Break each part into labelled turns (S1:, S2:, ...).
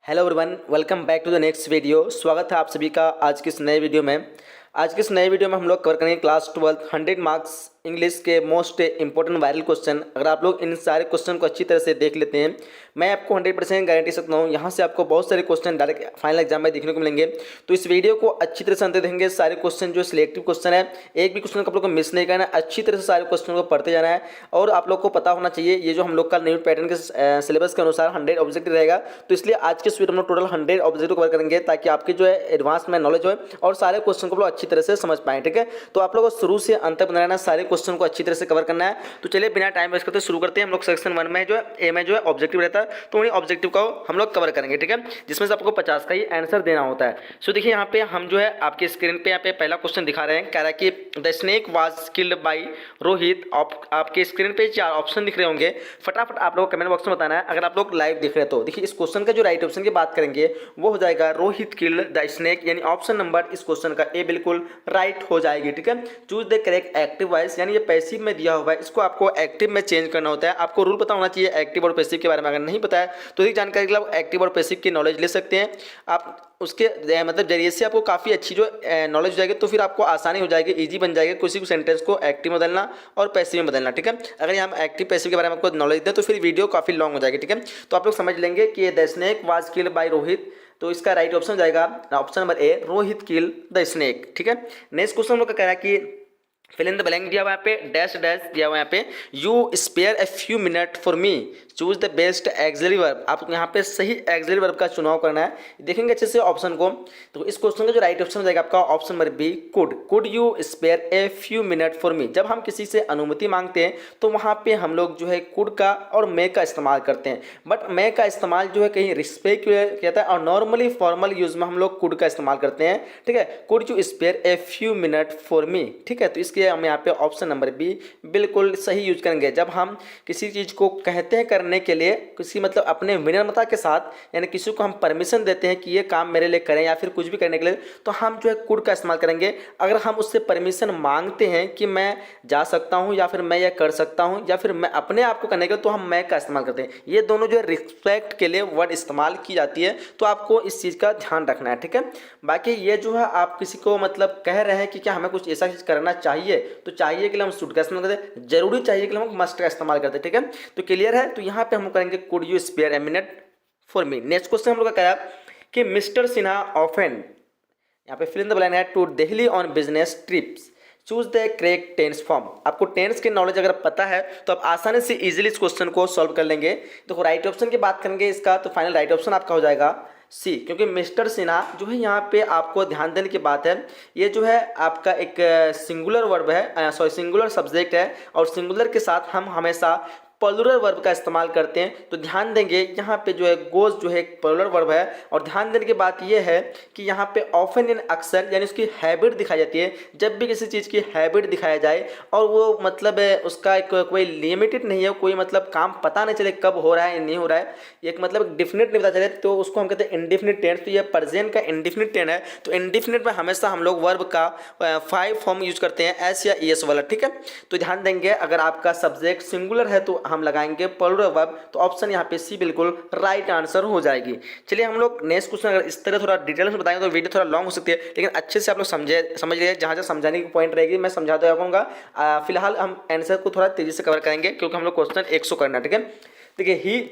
S1: Hello everyone, welcome back to the next video. स्वागत है आप सभी का आज के इस नए वीडियो में। आज के इस नए वीडियो में हम लोग कवर करेंगे क्लास 12 100 मार्क्स इंग्लिश के मोस्ट इंपॉर्टेंट वायरल क्वेश्चन। अगर आप लोग इन सारे क्वेश्चन को अच्छी तरह से देख लेते हैं, मैं आपको 100% गारंटी सकता हूँ यहाँ से आपको बहुत सारे क्वेश्चन डायरेक्ट फाइनल एग्जाम में देखने को मिलेंगे। तो इस वीडियो को अच्छी तरह से अंत देखेंगे। सारे क्वेश्चन जो सिलेक्टिव क्वेश्चन है, एक भी क्वेश्चन को आप लोग को मिस नहीं करना है, अच्छी तरह से सारे क्वेश्चन को पढ़ते जाना है। और आप लोग को पता होना चाहिए ये जो हम लोग का न्यू पैटर्न के सिलेबस के अनुसार 100 ऑब्जेक्टिव रहेगा। तो इसलिए आज के इस वीडियो में टोटल 100 ऑब्जेक्टिव कवर करेंगे ताकि आपकी जो है एडवांस में नॉलेज हो और सारे क्वेश्चन को आप लोग अच्छी तरह से समझ पाएं। ठीक है, तो आप लोगों को शुरू से अंत तक बना रहना, सारे क्वेश्चन को अच्छी तरह से कवर करना है। तो चलिए बिना टाइम वेस्ट करते शुरू करते हैं। हम लोग सेक्शन 1 में जो है ए में जो है ऑब्जेक्टिव रहता है, तो उन्हीं ऑब्जेक्टिव को हम लोग कवर करेंगे। ठीक है, जिसमें से आपको 50 का ही आंसर देना होता है। सो देखिए यहाँ पे हम जो है आपकी स्क्रीन पे यहाँ पे पहला क्वेश्चन दिखा रहे हैं। कह रहा है कि the snake was killed by Rohit. आपके स्क्रीन पे 4 ऑप्शन दिख रहे होंगे, फटाफट आप लोग कमेंट बॉक्स में बताना है अगर आप लोग लाइव देख रहे हैं तो। देखिए इस क्वेश्चन का जो राइट ऑप्शन की बात करेंगे वो हो जाएगा रोहित किल्ड द स्नेक, यानी ऑप्शन नंबर इस क्वेश्चन का ए बिल्कुल राइट हो जाएगी। ठीक है, choose the correct active voice, यानी ये पैसिव में दिया हुआ है, इसको आपको एक्टिव में चेंज करना होता है। आपको रूल पता होना चाहिए एक्टिव और पैसिव के बारे में। अगर नहीं पता है तो ये जानकारी के लिए आप एक्टिव और पैसिव की नॉलेज ले सकते हैं। आप उसके मतलब जरिए से आपको काफ़ी अच्छी जो नॉलेज हो जाएगी, तो फिर आपको आसानी हो जाएगी, इजी बन जाएगी किसी भी सेंटेंस को एक्टिव में बदलना और पैसिव में बदलना। ठीक है, अगर हम एक्टिव पैसिव के बारे में आपको नॉलेज दें तो फिर वीडियो काफ़ी लॉन्ग हो जाएगी। ठीक है, तो आप लोग समझ लेंगे कि the snake was killed by Rohit, तो इसका राइट ऑप्शन जाएगा option number A, Rohit kill the snake. ठीक है, नेक्स्ट क्वेश्चन हम लोग का कह रहा है कि फिल इन द ब्लैंक दिया हुआ यहाँ पे, डैश डैश दिया हुआ यहाँ पे, you spare a few minute for me, choose the best auxiliary verb. आप यहाँ पे सही एक्सिलरी वर्ब का चुनाव करना है। देखेंगे अच्छे से ऑप्शन को, तो इस क्वेश्चन का जो राइट ऑप्शन हो जाएगा आपका option number B, could you spare a few minute for me. जब हम किसी से अनुमति मांगते हैं तो वहाँ पे हम लोग जो है कुड का और मे का इस्तेमाल करते हैं, बट मे का इस्तेमाल जो है कहीं रिस्पेक्ट कहता है और नॉर्मली फॉर्मल यूज में हम लोग कुड का इस्तेमाल करते हैं। ठीक है, could you spare a few minute for me. ठीक है, तो इसके हम यहाँ पे ऑप्शन नंबर बी बिल्कुल सही यूज करेंगे। जब हम किसी चीज को कहते हैं करने के लिए, किसी मतलब अपने विनम्रता के साथ, यानी किसी को हम परमिशन देते हैं कि ये काम मेरे लिए करें या फिर कुछ भी करने के लिए, तो हम जो है कुड का इस्तेमाल करेंगे। अगर हम उससे परमिशन मांगते हैं कि मैं जा सकता हूं या फिर मैं ये कर सकता हूं या फिर मैं अपने आप को करने के लिए, तो हम मैं का इस्तेमाल करते हैं। ये दोनों जो है रिस्पेक्ट के लिए वर्ड इस्तेमाल की जाती है, तो आपको इस चीज़ का ध्यान रखना है। ठीक है, बाकी ये जो है आप किसी को मतलब कह रहे हैं कि क्या हमें कुछ ऐसा चीज़ करना चाहिए, तो चाहिए के लिए हम शुड का इस्तेमाल करते हैं, जरूरी चाहिए के लिए हम मस्ट का इस्तेमाल करते हैं। ठीक है, तो क्लियर है। तो यहाँ पे हम करेंगे could you spare a minute for me. Next question हम लोग का क्या कि मिस्टर सिन्हा ऑफन, यहाँ पे फिल इन द ब्लैंक है, to Delhi on business trips, choose the correct tense form. आपको टेंस की नॉलेज अगर पता है तो आप आसानी से इजीली इस क्वेश्चन को सॉल्व कर लेंगे। तो राइट ऑप्शन की बात करेंगे इसका, तो फाइनल राइट ऑप्शन आपका हो जाएगा सी, क्योंकि मिस्टर सिन्हा जो है यहाँ पे आपको ध्यान देने की बात है, ये जो है आपका एक सिंगुलर वर्ब है, सॉरी सिंगुलर सब्जेक्ट है, और सिंगुलर के साथ हम हमेशा प्लूरल वर्ब का इस्तेमाल करते हैं। तो ध्यान देंगे यहाँ पे जो है गोज जो है एक प्लूरल वर्ब है, और ध्यान देने की बात यह है कि यहाँ पे ऑफन इन अक्सर, यानी उसकी हैबिट दिखाई जाती है। जब भी किसी चीज़ की हैबिट दिखाया जाए और वो मतलब उसका कोई लिमिटेड नहीं है, कोई मतलब काम पता नहीं चले कब हो रहा है या नहीं हो रहा है, एक मतलब डिफिनिट नहीं पता चले, तो उसको हम कहते हैं इंडिफिनिट टेंस। तो ये प्रेजेंट का इंडिफिनिट टेंस है, तो इंडिफिनिट में हमेशा हम लोग वर्ब का 5 फॉर्म यूज करते हैं, एस या ईएस वाला। ठीक है, तो ध्यान देंगे अगर आपका सब्जेक्ट सिंगुलर है तो हम लगाएंगे प्लूरल वर्ब, तो ऑप्शन यहाँ पे सी बिल्कुल राइट आंसर हो जाएगी। चलिए हम लोग नेक्स्ट क्वेश्चन अगर इस तरह थोड़ा डिटेल में बताएंगे तो वीडियो थोड़ा लॉन्ग हो सकती है, लेकिन अच्छे से आप लोग समझ लीजिए, जहाँ जहाँ समझाने की पॉइंट रहेगी मैं समझा दे जाऊँगा। फिलहाल हम आंसर को थोड़ा तेजी से कवर करेंगे क्योंकि हम लोग क्वेश्चन 100 करना है। ठीक है, देखिए he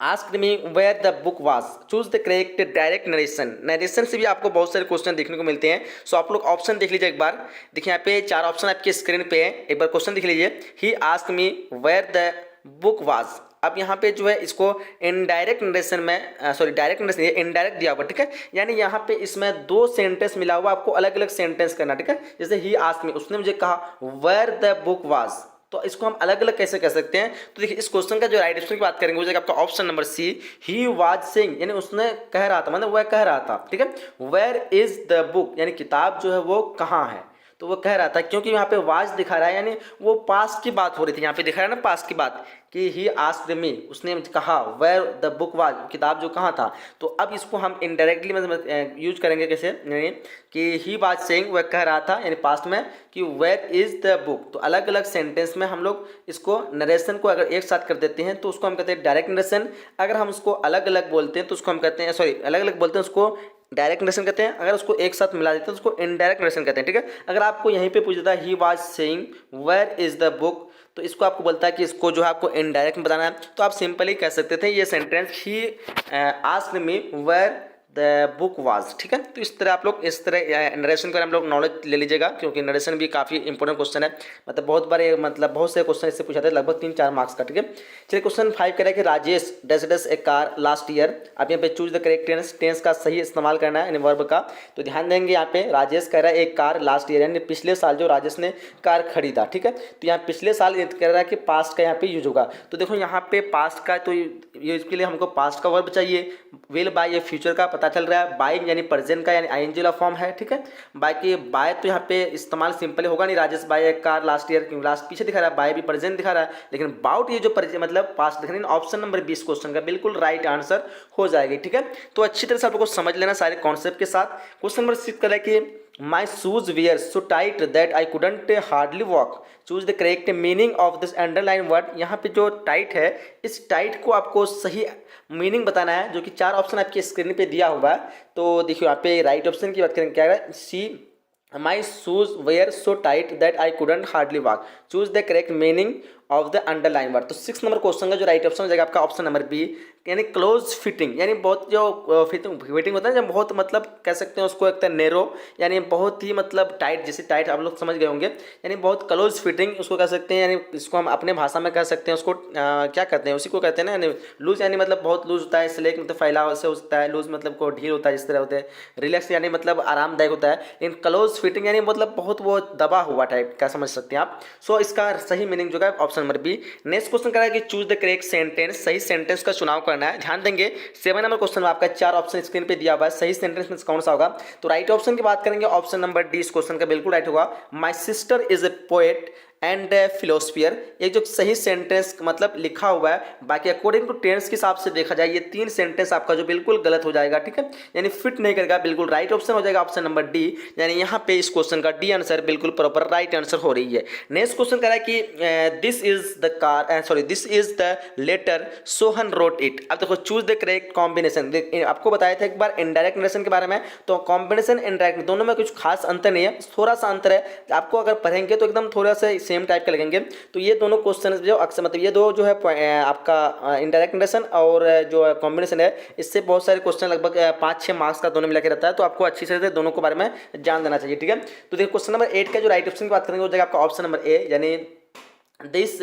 S1: asked me where the book was, choose the correct direct narration. Narration से भी आपको बहुत सारे क्वेश्चन देखने को मिलते हैं, सो आप लोग ऑप्शन देख लीजिए एक बार। देखिए यहाँ पे 4 ऑप्शन आपके स्क्रीन पे है, एक बार क्वेश्चन देख लीजिए। He asked me where the book was. अब यहाँ पे जो है इसको इनडायरेक्ट नरेशन में, सॉरी डायरेक्ट नरेशन ये इनडायरेक्ट दिया हुआ। ठीक है, यानी यहाँ पे इसमें 2 सेंटेंस मिला हुआ, आपको अलग अलग सेंटेंस करना। ठीक है, जैसे ही आस्क्ड मी, उसने मुझे कहा वेयर द बुक वाज, तो इसको हम अलग अलग कैसे कह सकते हैं। तो देखिए इस क्वेश्चन का जो राइट ऑप्शन की बात करेंगे वो जाएगा आपका option number C, he was saying, यानी उसने कह रहा था, मतलब वह कह रहा था। ठीक है, वेयर इज द बुक, यानी किताब जो है वो कहाँ है। तो वो कह रहा था, क्योंकि यहाँ पे वाज दिखा रहा है यानी वो पास्ट की बात हो रही थी, यहाँ पे दिखा रहा है ना पास्ट की बात कि ही आस्क्ड मी, उसने कहा वेयर द बुक वाज, किताब जो कहाँ था। तो अब इसको हम इनडायरेक्टली मतलब यूज करेंगे कैसे, यानी कि ही वाज सेइंग, वह कह रहा था यानी पास्ट में कि वेयर इज़ द बुक। तो अलग अलग सेंटेंस में हम लोग इसको नरेशन को अगर एक साथ कर देते हैं तो उसको हम कहते हैं डायरेक्ट नरेशन। अगर हम उसको अलग अलग बोलते हैं तो उसको हम कहते हैं, सॉरी अलग अलग बोलते हैं उसको डायरेक्ट नरेशन कहते हैं। अगर उसको एक साथ मिला देते हैं तो उसको इनडायरेक्ट नरेशन कहते हैं। ठीक है, अगर आपको यहीं पे पूछ देता है he was saying where is the book, तो इसको आपको बोलता है कि इसको जो है आपको इनडायरेक्ट में बताना है, तो आप सिंपली कह सकते थे ये sentence he asked me where the book was. ठीक है, तो इस तरह आप लोग इस तरह नरेशन का हम लोग नॉलेज ले लीजिएगा, क्योंकि नरेशन भी काफ़ी इंपॉर्टेंट क्वेश्चन है। मतलब बहुत बार मतलब बहुत से क्वेश्चन इससे पूछा था, लगभग 3-4 मार्क्स का। ठीक है, चलिए क्वेश्चन 5 कह रहा है कि Rajesh does does a car last year. आप यहाँ पे choose the correct tense, tense का सही इस्तेमाल करना है यानी वर्ब का। तो ध्यान देंगे यहाँ पे राजेश कह रहा है एक कार लास्ट ईयर, यानी पिछले साल जो राजेश ने कार खरीदा। ठीक है, तो यहाँ पिछले साल कह रहा है कि पास्ट का यहाँ पे यूज होगा। तो देखो यहाँ पे पास्ट का, तो ये इसके लिए हमको पास्ट का वर्ब चाहिए। विल बाय ये फ्यूचर का पता चल रहा है, बाय यानी प्रेजेंट का यानी आईएनजी वाला फॉर्म है। ठीक है, बाकी बाय तो यहाँ पे इस्तेमाल सिंपल होगा नहीं, राजेश बाय एक कार लास्ट ईयर, क्योंकि लास्ट पीछे दिखा रहा है, बाय भी प्रेजेंट दिखा रहा है, लेकिन बाउट ये जो मतलब पास्ट दिखा रहा है। ऑप्शन नंबर 20 क्वेश्चन का बिल्कुल राइट आंसर हो जाएगी। ठीक है, तो अच्छी तरह से आप लोग को समझ लेना सारे कॉन्सेप्ट के साथ। क्वेश्चन नंबर 6 कह रहा है कि my shoes were so tight that I couldn't hardly walk, choose the correct meaning of this underline word. यहाँ पे जो टाइट है, इस टाइट को आपको सही मीनिंग बताना है, जो कि 4 ऑप्शन आपकी स्क्रीन पे दिया हुआ है। तो देखिए यहाँ पे राइट ऑप्शन की बात करें, क्या है, see my shoes were so tight that I couldn't hardly walk, choose the correct meaning of the underline word. तो 6 नंबर क्वेश्चन का जो राइट ऑप्शन हो जाएगा आपका ऑप्शन नंबर बी, यानी क्लोज फिटिंग, यानी बहुत जो फिटिंग होता है जब बहुत मतलब कह सकते हैं उसको एक नैरो, यानी बहुत ही मतलब टाइट, जैसे टाइट आप लोग समझ गए होंगे, यानी बहुत क्लोज फिटिंग उसको कह सकते हैं। यानी इसको हम अपने भाषा में कह सकते हैं, उसको क्या कहते हैं, उसी को कहते हैं ना, यानी लूज, यानी मतलब बहुत लूज होता है, स्लेक मतलब फैलाव से होता है, लूज मतलब को ढील होता है, इस तरह होते हैं। रिलैक्स यानी मतलब आरामदायक होता है, लेकिन क्लोज फिटिंग यानी मतलब बहुत वो दबा हुआ टाइप का समझ सकते हैं आप। सो इसका सही मीनिंग जो है option number B. Next question कह रहा है कि चूज द करेक्ट सेंटेंस, सही सेंटेंस का चुनाव करना है। ध्यान देंगे 7 नंबर क्वेश्चन में आपका 4 ऑप्शन स्क्रीन पे दिया हुआ है, सही सेंटेंस में कौन सा होगा। तो राइट ऑप्शन की बात करेंगे, ऑप्शन नंबर डी इस क्वेश्चन का बिल्कुल राइट होगा। My sister is a poet and philosopher, एक जो सही सेंटेंस मतलब लिखा हुआ है। बाकी अकॉर्डिंग टू टेंस के हिसाब से देखा जाए ये 3 सेंटेंस आपका जो बिल्कुल गलत हो जाएगा। ठीक है, यानी फिट नहीं करेगा, बिल्कुल राइट ऑप्शन हो जाएगा ऑप्शन नंबर डी, यानी यहाँ पे इस क्वेश्चन का डी आंसर बिल्कुल प्रॉपर राइट आंसर हो रही है। नेक्स्ट क्वेश्चन कह रहा है कि this is the car, sorry this is the letter Sohan wrote it. अब देखो चूज द करेक्ट कॉम्बिनेशन, आपको बताया था एक बार इनडायरेक्ट नरेशन के बारे में, तो कॉम्बिनेशन इनडायरेक्ट दोनों में कुछ खास अंतर नहीं है, थोड़ा सा अंतर है। आपको अगर पढ़ेंगे तो एकदम थोड़ा सा सेम टाइप के लगेंगे। तो ये दोनों क्वेश्चन जो अक्सर मतलब ये दो जो है आपका इनडायरेक्ट नरेशन और जो कॉम्बिनेशन है, इससे बहुत सारे क्वेश्चन लगभग 5-6 मार्क्स का दोनों मिला के रहता है। तो आपको अच्छी से दोनों के बारे में जान देना चाहिए। ठीक है, तो देखिए क्वेश्चन नंबर 8 का जो राइट ऑप्शन की बात करेंगे हो जाएगा आपका ऑप्शन नंबर ए, यानी this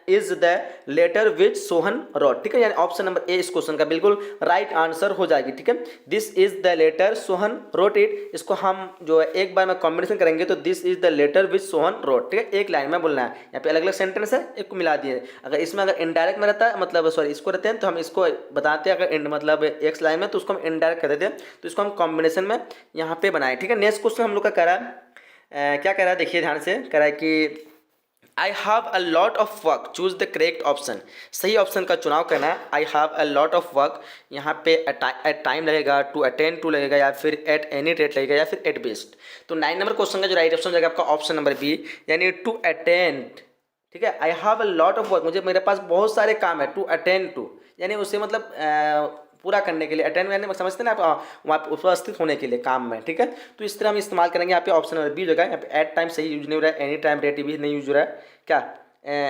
S1: is the letter which Sohan wrote. ठीक है, यानी ऑप्शन नंबर ए इस क्वेश्चन का बिल्कुल राइट आंसर हो जाएगी। ठीक है, this is the letter Sohan wrote it, इसको हम जो है एक बार में कॉम्बिनेशन करेंगे तो this is the letter which Sohan wrote. ठीक है, एक लाइन में बोलना है, यहाँ पे अलग अलग सेंटेंस है, एक को मिला दिए। अगर इसमें अगर इनडायरेक्ट में रहता है मतलब सॉरी इसको रहते हैं तो हम इसको बताते हैं, अगर मतलब एक लाइन में तो उसको हम इनडायरेक्ट कर देते हैं, तो इसको हम कॉम्बिनेशन में यहाँ पे बनाए। ठीक है, नेक्स्ट क्वेश्चन हम लोग का कह रहा है क्या कह रहा है, देखिए ध्यान से कह रहा है कि I have a lot of work, choose the correct option, सही ऑप्शन का चुनाव करना है। आई have a lot of work, यहाँ पे एट टाइम लगेगा, टू अटेंड टू लगेगा, या फिर एट एनी रेट लगेगा, या फिर एट बेस्ट। तो 9 नंबर क्वेश्चन का जो राइट ऑप्शन हो जाएगा आपका ऑप्शन नंबर बी, यानी टू अटेंड। ठीक है, आई have a lot of work, मुझे मेरे पास बहुत सारे काम है, टू अटेंड टू यानी उसे मतलब पूरा करने के लिए, अटेंड यानी समझते हैं ना आप, वहाँ उपस्थित होने के लिए काम में। ठीक है, तो इस तरह हम इस्तेमाल करेंगे। यहाँ पे ऑप्शन नंबर बी जगह, यहाँ पे एट टाइम सही यूज नहीं हो रहा है, एनी टाइम रेट भी नहीं यूज हो रहा है, क्या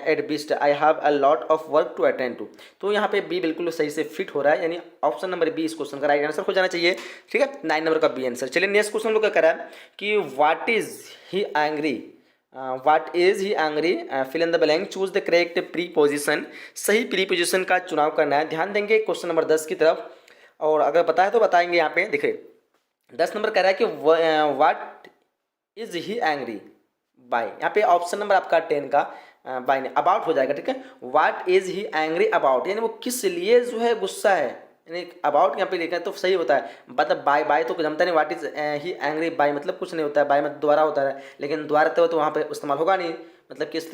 S1: at best I have a lot of work to attend to. तो यहाँ पे बी बिल्कुल सही से फिट हो रहा है, यानी ऑप्शन नंबर बी इस क्वेश्चन का राइट आंसर हो जाना चाहिए। ठीक है, 9 नंबर का बी आंसर। चलिए नेक्स्ट क्वेश्चन लोग क्या करा है कि what is he angry, what is he angry, fill in the blank, choose the correct preposition, सही प्रीपोजिशन का चुनाव करना है। ध्यान देंगे क्वेश्चन नंबर 10 की तरफ, और अगर बताए तो बताएंगे। यहाँ पे देखिए 10 नंबर कह रहा है कि what is he angry by, यहाँ पे ऑप्शन नंबर आपका 10 का बाय ने अबाउट हो जाएगा। ठीक है, what is he angry about, यानी वो किस लिए जो है गुस्सा है, यानी अबाउट यहाँ पे लिखा है तो सही होता है। मतलब बाय बाय तो जमता नहीं, what is he angry by मतलब कुछ नहीं होता है, बाय मतलब द्वारा होता है, लेकिन द्वारा तो वहाँ पे इस्तेमाल होगा नहीं। मतलब किस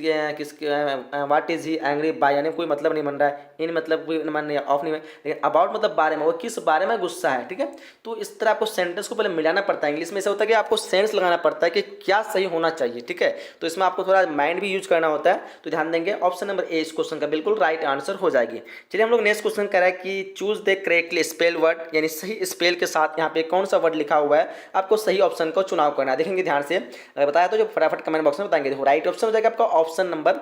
S1: what is he angry by यानी कोई मतलब नहीं बन रहा है, इन मतलब कोई मन नहीं, ऑफ नहीं है, लेकिन अबाउट मतलब बारे में, वो किस बारे में गुस्सा है, ठीक है। तो इस तरह आपको सेंटेंस को पहले मिलाना पड़ता है। इंग्लिश में ऐसा होता है कि आपको सेंस लगाना पड़ता है कि क्या सही होना चाहिए, ठीक है। तो इसमें आपको थोड़ा माइंड भी यूज करना होता है, तो ध्यान देंगे। ऑप्शन नंबर ए इस क्वेश्चन का बिल्कुल राइट आंसर हो जाएगी। चलिए हम लोग नेक्स्ट क्वेश्चन कर रहे हैं कि choose the correctly spell word, यानी सही स्पेल के साथ यहाँ पे कौन सा वर्ड लिखा हुआ है, आपको सही ऑप्शन का चुनाव करना है। देखेंगे ध्यान से, अगर बताया तो जो फटाफट कमेंट बॉक्स में बताएंगे। देखो राइट ऑप्शन हो जाएगा आपका ऑप्शन नंबर,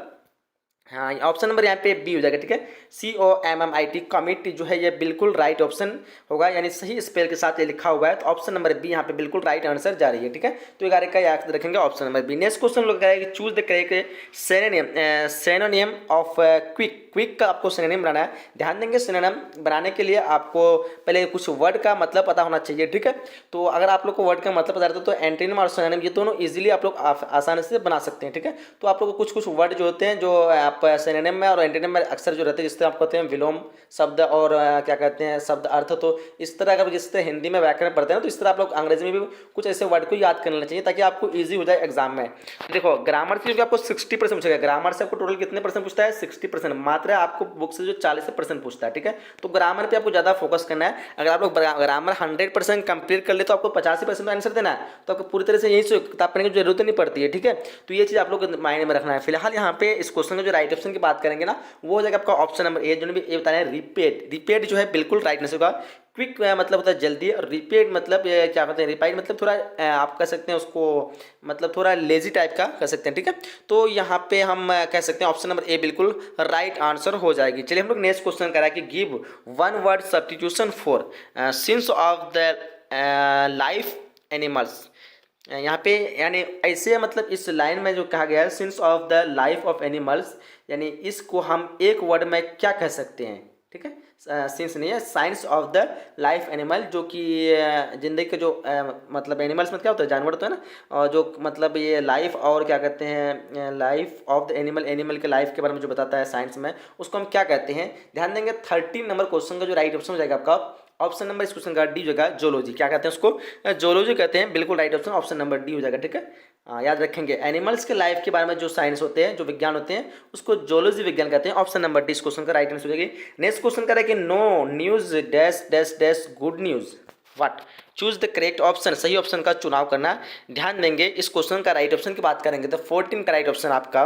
S1: हाँ ऑप्शन नंबर यहाँ पे बी हो जाएगा, ठीक है। COMMIT कमिट जो है ये बिल्कुल राइट ऑप्शन होगा, यानी सही स्पेल के साथ ये लिखा हुआ है, तो ऑप्शन नंबर बी यहाँ पे बिल्कुल राइट आंसर जा रही है, ठीक है। तो 11 का याद रखेंगे option number B. Next question लोग करेंगे choose the correct synonym of quick. Quick का आपको सिनोनिम बनाना है। ध्यान देंगे सिनोनिम बनाने के लिए आपको पहले कुछ वर्ड का मतलब पता होना चाहिए, ठीक है। तो अगर आप लोग को वर्ड का मतलब पता रहता है तो एंटोनिम और सिनोनिम ये दोनों इजीली आप लोग आसानी से बना सकते हैं, ठीक है। तो आप लोग को कुछ कुछ वर्ड जो होते हैं जो आप सिनोनिम में और एंटोनिम में अक्सर जो रहते हैं, जिससे आप कहते हैं विलोम शब्द और क्या कहते हैं शब्द अर्थ, तो इस तरह अगर जिससे हिंदी में व्याकरण पढ़ते हैं तो इस तरह आप लोग अंग्रेजी में भी कुछ ऐसे वर्ड को याद कर लेना चाहिए ताकि आपको ईजी हो जाए एग्जाम में। देखो ग्रामर से जो आपको 60% पूछेगा, ग्रामर से आपको टोटल कितने परसेंट पूछता है, 60%, मात्र आपको बुक से जो 40% पूछता है, ठीक है। तो ग्रामर पे आपको ज़्यादा फोकस करना है। अगर आप लोग ग्रामर 100% कंप्लीट कर ले तो आपको 85% आंसर देना है, तो आपको पूरी तरह से यही से किताब पढ़ने की जरूरत नहीं पड़ती है, ठीक है। तो ये चीज़ आप लोग माइंड में रखना है। फिलहाल यहाँ पे इस क्वेश्चन का जो राइट ऑप्शन की बात करेंगे ना, वो हो जाएगा आपका ऑप्शन नंबर ए, जो भी ये बता रहे हैं रिपीट। रिपीट जो है बिल्कुल राइट आंसर होगा। क्विक मतलब होता है जल्दी, और रिपीट मतलब ये क्या कहते हैं, रिपाइट मतलब थोड़ा आप कह सकते हैं उसको, मतलब थोड़ा लेजी टाइप का कह सकते हैं, ठीक है। तो यहाँ पे हम कह सकते हैं ऑप्शन नंबर ए बिल्कुल राइट आंसर हो जाएगी। चलिए हम लोग नेक्स्ट क्वेश्चन करा कि give one word substitution for since of the life animals. यहाँ पे यानी ऐसे मतलब इस लाइन में जो कहा गया है since of the life of animals, यानी इसको हम एक वर्ड में क्या कह सकते हैं, ठीक है। सिंस नहीं है, science of the life animal, जो कि जिंदगी के जो मतलब एनिमल्स में क्या होता है, जानवर तो है ना, और जो मतलब ये लाइफ और क्या कहते हैं life of the animal, animal के लाइफ के बारे में जो बताता है साइंस में, उसको हम क्या कहते हैं। ध्यान देंगे 13 नंबर क्वेश्चन का जो राइट ऑप्शन हो जाएगा आपका ऑप्शन नंबर इस क्वेश्चन का डी हो जाएगा, जोलॉजी। क्या कहते हैं उसको, जोलॉजी कहते हैं, बिल्कुल right option option number D हो जाएगा, ठीक है। याद रखेंगे एनिमल्स के लाइफ के बारे में जो साइंस होते हैं, जो विज्ञान होते हैं, उसको जोलॉजी विज्ञान कहते हैं। ऑप्शन नंबर डी इस क्वेश्चन का राइट आंसर हो जाएगी। नेक्स्ट क्वेश्चन करें कि no news dash dash dash good news what. Choose the correct option, सही ऑप्शन का चुनाव करना। ध्यान देंगे इस क्वेश्चन का राइट ऑप्शन की बात करेंगे तो 14 का राइट ऑप्शन आपका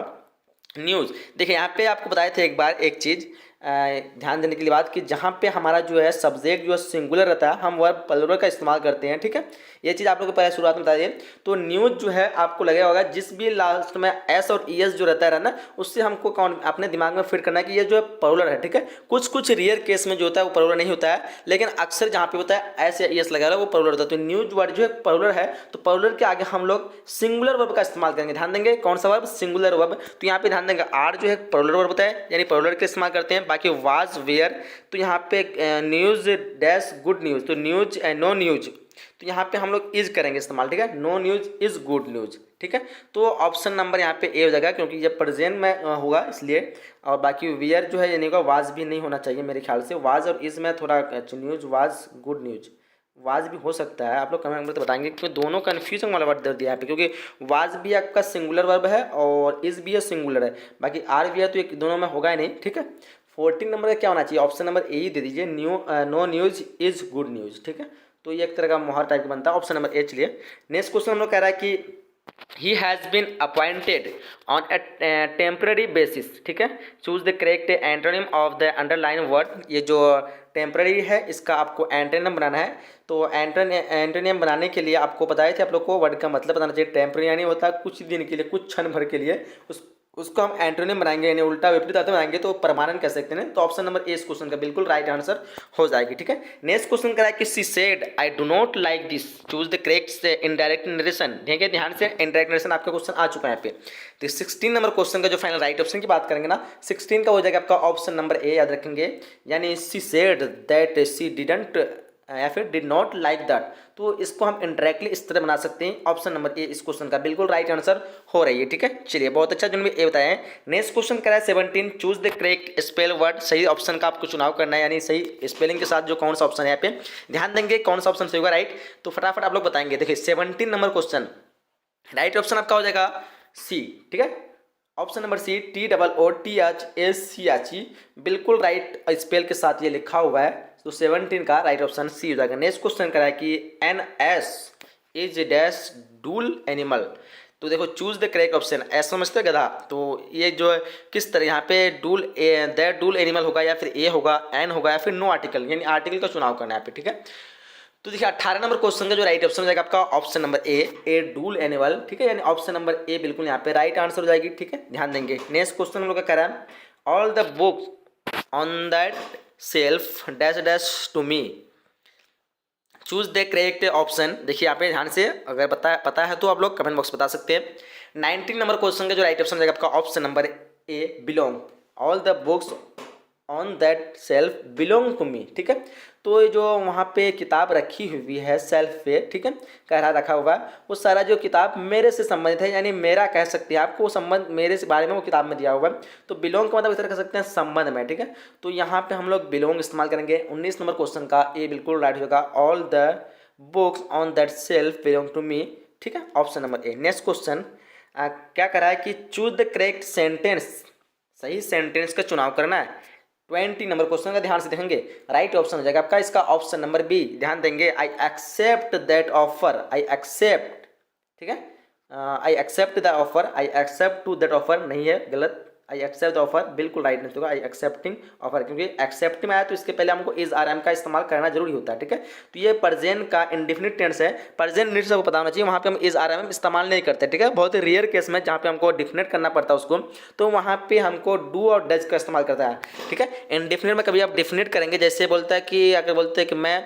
S1: न्यूज़। देखिए यहाँ पे आपको बताए थे एक बार एक चीज़ ध्यान देने के लिए बात कि जहाँ पे हमारा जो है सब्जेक्ट जो है सिंगुलर रहता है, हम वर्ब प्लुरल का इस्तेमाल करते हैं, ठीक है। ये चीज़ आप लोग को पहले शुरुआत में बता दिए। तो न्यूज़ जो है आपको लगेगा होगा जिस भी लास्ट में एस और ई एस जो रहता है ना, उससे हमको कौन अपने दिमाग में फिट करना है कि ये जो है प्लुरल है, ठीक है। कुछ कुछ रेयर केस में जो होता है वो प्लुरल नहीं होता है, लेकिन अक्सर जहाँ पे होता है एस या ई एस लगा रहा है वो प्लुरल होता है। तो न्यूज़ वर्ड जो है प्लुरल है, तो प्लुरल के आगे हम लोग सिंगुलर वर्ब का इस्तेमाल करेंगे। ध्यान देंगे कौन सा वर्ब, सिंगुलर वर्ब। तो यहाँ पे ध्यान देंगे आर जो है प्लुरल वर्ब होता है, यानी प्लुरल का इस्तेमाल करते हैं। बाकी वाज वेयर, तो यहाँ पे न्यूज़ डैश गुड न्यूज़, तो न्यूज़ नो न्यूज़, तो यहाँ पे हम लोग इज करेंगे इस्तेमाल, ठीक है। No news is good news, ठीक है। तो ऑप्शन नंबर यहाँ पे ए हो जाएगा क्योंकि ये प्रेजेंट में होगा इसलिए। और बाकी वेयर जो है ये नहीं होगा, वाज भी नहीं होना चाहिए मेरे ख्याल से। वाज और इज में थोड़ा news was good news, was भी हो सकता है, आप लोग कमेंट में तो बताएंगे क्योंकि दोनों कन्फ्यूजन वाला वर्ड दे दिया यहाँ पे, क्योंकि वाज भी आपका सिंगुलर वर्ब है और इज भी सिंगुलर है, बाकी आर भी है, तो एक दोनों में होगा ही नहीं, ठीक है। 14 नंबर का क्या होना चाहिए, ऑप्शन नंबर ए ही दे दीजिए, no news is good news, ठीक है। तो ये एक तरह का मोहर टाइप का बनता है, ऑप्शन नंबर ए। चलिए नेक्स्ट क्वेश्चन हम लोग कह रहा है कि he has been appointed on a temporary basis, ठीक है। Choose the correct antonym of the underline word. ये जो टेम्पररी है इसका आपको एंटोनिम बनाना है। तो एंटोनिम बनाने के लिए आपको बताए थे आप लोग को वर्ड का मतलब बताना चाहिए। टेम्पररी यानी होता है कुछ दिन के लिए, कुछ क्षण भर के लिए, उसको हम एंटोनिम बनाएंगे, यानी उल्टा विपरीत अर्थ बनाएंगे तो परमानेंट कह सकते हैं। तो ऑप्शन नंबर ए इस क्वेश्चन का बिल्कुल राइट आंसर हो जाएगी, ठीक है। नेक्स्ट क्वेश्चन करा है कि she said I do not like this. Choose the correct indirect narration. ठीक है, ध्यान से इनडायरेक्ट नरेशन आपका क्वेश्चन आ चुका है यहाँ पे। तो 16 नंबर क्वेश्चन का जो फाइनल राइट ऑप्शन की बात करेंगे ना, 16 का हो जाएगा आपका ऑप्शन नंबर ए, याद रखेंगे। यानी she said that she didn't या फिर डिड नॉट लाइक दैट। तो इसको हम इंडायरेक्टली इस तरह बना सकते हैं। ऑप्शन नंबर ए इस क्वेश्चन का बिल्कुल राइट आंसर हो रही है। ठीक है, चलिए बहुत अच्छा जिन्होंने ए बताया है। नेक्स्ट क्वेश्चन करा है 17, choose the correct spell word. सही ऑप्शन का आपको चुनाव करना है, यानी सही स्पेलिंग के साथ जो कौन सा ऑप्शन है यहाँ पे ध्यान देंगे, कौन सा ऑप्शन सही होगा राइट। तो फटाफट आप लोग बताएंगे। देखिए 17 नंबर क्वेश्चन, राइट ऑप्शन आपका हो जाएगा सी। ठीक है, ऑप्शन नंबर सी, TOOTHACHE बिल्कुल राइट स्पेल के साथ ये लिखा हुआ है। तो 17 का राइट ऑप्शन सी हो जाएगा। नेक्स्ट क्वेश्चन करा है कि NS इज डैश डूल एनिमल। तो देखो choose the correct option. S समझते गधा, तो ये जो है किस तरह यहाँ पे डूल दैट डूल एनिमल होगा, या फिर ए होगा, एन होगा, या फिर नो आर्टिकल, यानी आर्टिकल का चुनाव करना है यहाँ पे। ठीक है, तो देखिए 18 नंबर क्वेश्चन का जो राइट ऑप्शन हो जाएगा आपका ऑप्शन नंबर ए डूल एनिमल। ठीक है, यानी ऑप्शन नंबर ए बिल्कुल यहाँ पे राइट आंसर हो जाएगी। ठीक है, ध्यान देंगे। नेक्स्ट क्वेश्चन हम लोग का कह रहा है all the book on that shelf dash dash to me, choose the correct option. देखिए यहाँ पे ध्यान से, अगर पता है तो आप लोग कमेंट बॉक्स बता सकते हैं। 19 नंबर क्वेश्चन का जो राइट ऑप्शन हो जाएगा आपका option number A belong. All the books on that shelf belong to me. ठीक है, तो ये जो वहाँ पे किताब रखी हुई है सेल्फ पे, ठीक है, कह रहा रखा हुआ है, वो सारा जो किताब मेरे से संबंधित है, यानी मेरा कह सकते हैं आपको, वो संबंध मेरे से बारे में वो किताब में दिया हुआ है। तो बिलोंग का मतलब इस तरह कह सकते हैं संबंध में। ठीक है, तो यहाँ पे हम लोग बिलोंग इस्तेमाल करेंगे। 19 नंबर क्वेश्चन का ए बिल्कुल राइट होगा, all the books on that shelf belong to me. ठीक है, option number A. Next question क्या कह रहा है कि चूज द करेक्ट सेंटेंस। सही सेंटेंस का चुनाव करना है। 20 नंबर क्वेश्चन का ध्यान से देखेंगे, राइट ऑप्शन हो जाएगा आपका इसका ऑप्शन नंबर बी। ध्यान देंगे, I accept that offer, I accept. ठीक है, I accept the offer, I accept to that offer नहीं है, गलत। आई एक्सेप्ट द ऑफर बिल्कुल राइट नहीं होगा, आई एक्सेप्टिंग ऑफर, क्योंकि एक्सेप्ट में आया तो इसके पहले हमको इज आर एम का इस्तेमाल करना जरूरी होता है। ठीक है, तो ये प्रेजेंट का इंडेफिनिट टेंस है। प्रेजेंट नीड सबको पता होना चाहिए, वहाँ पे हम इज आर एम इस्तेमाल नहीं करते। ठीक है, बहुत ही रेयर केस में जहाँ पे हमको डिफिनेट करना पड़ता है उसको, तो वहाँ पे हमको डू और डज का इस्तेमाल करता है। ठीक है, इंडेफिनिट में कभी आप डिफिनेट करेंगे, जैसे बोलता है कि अगर बोलते हैं कि मैं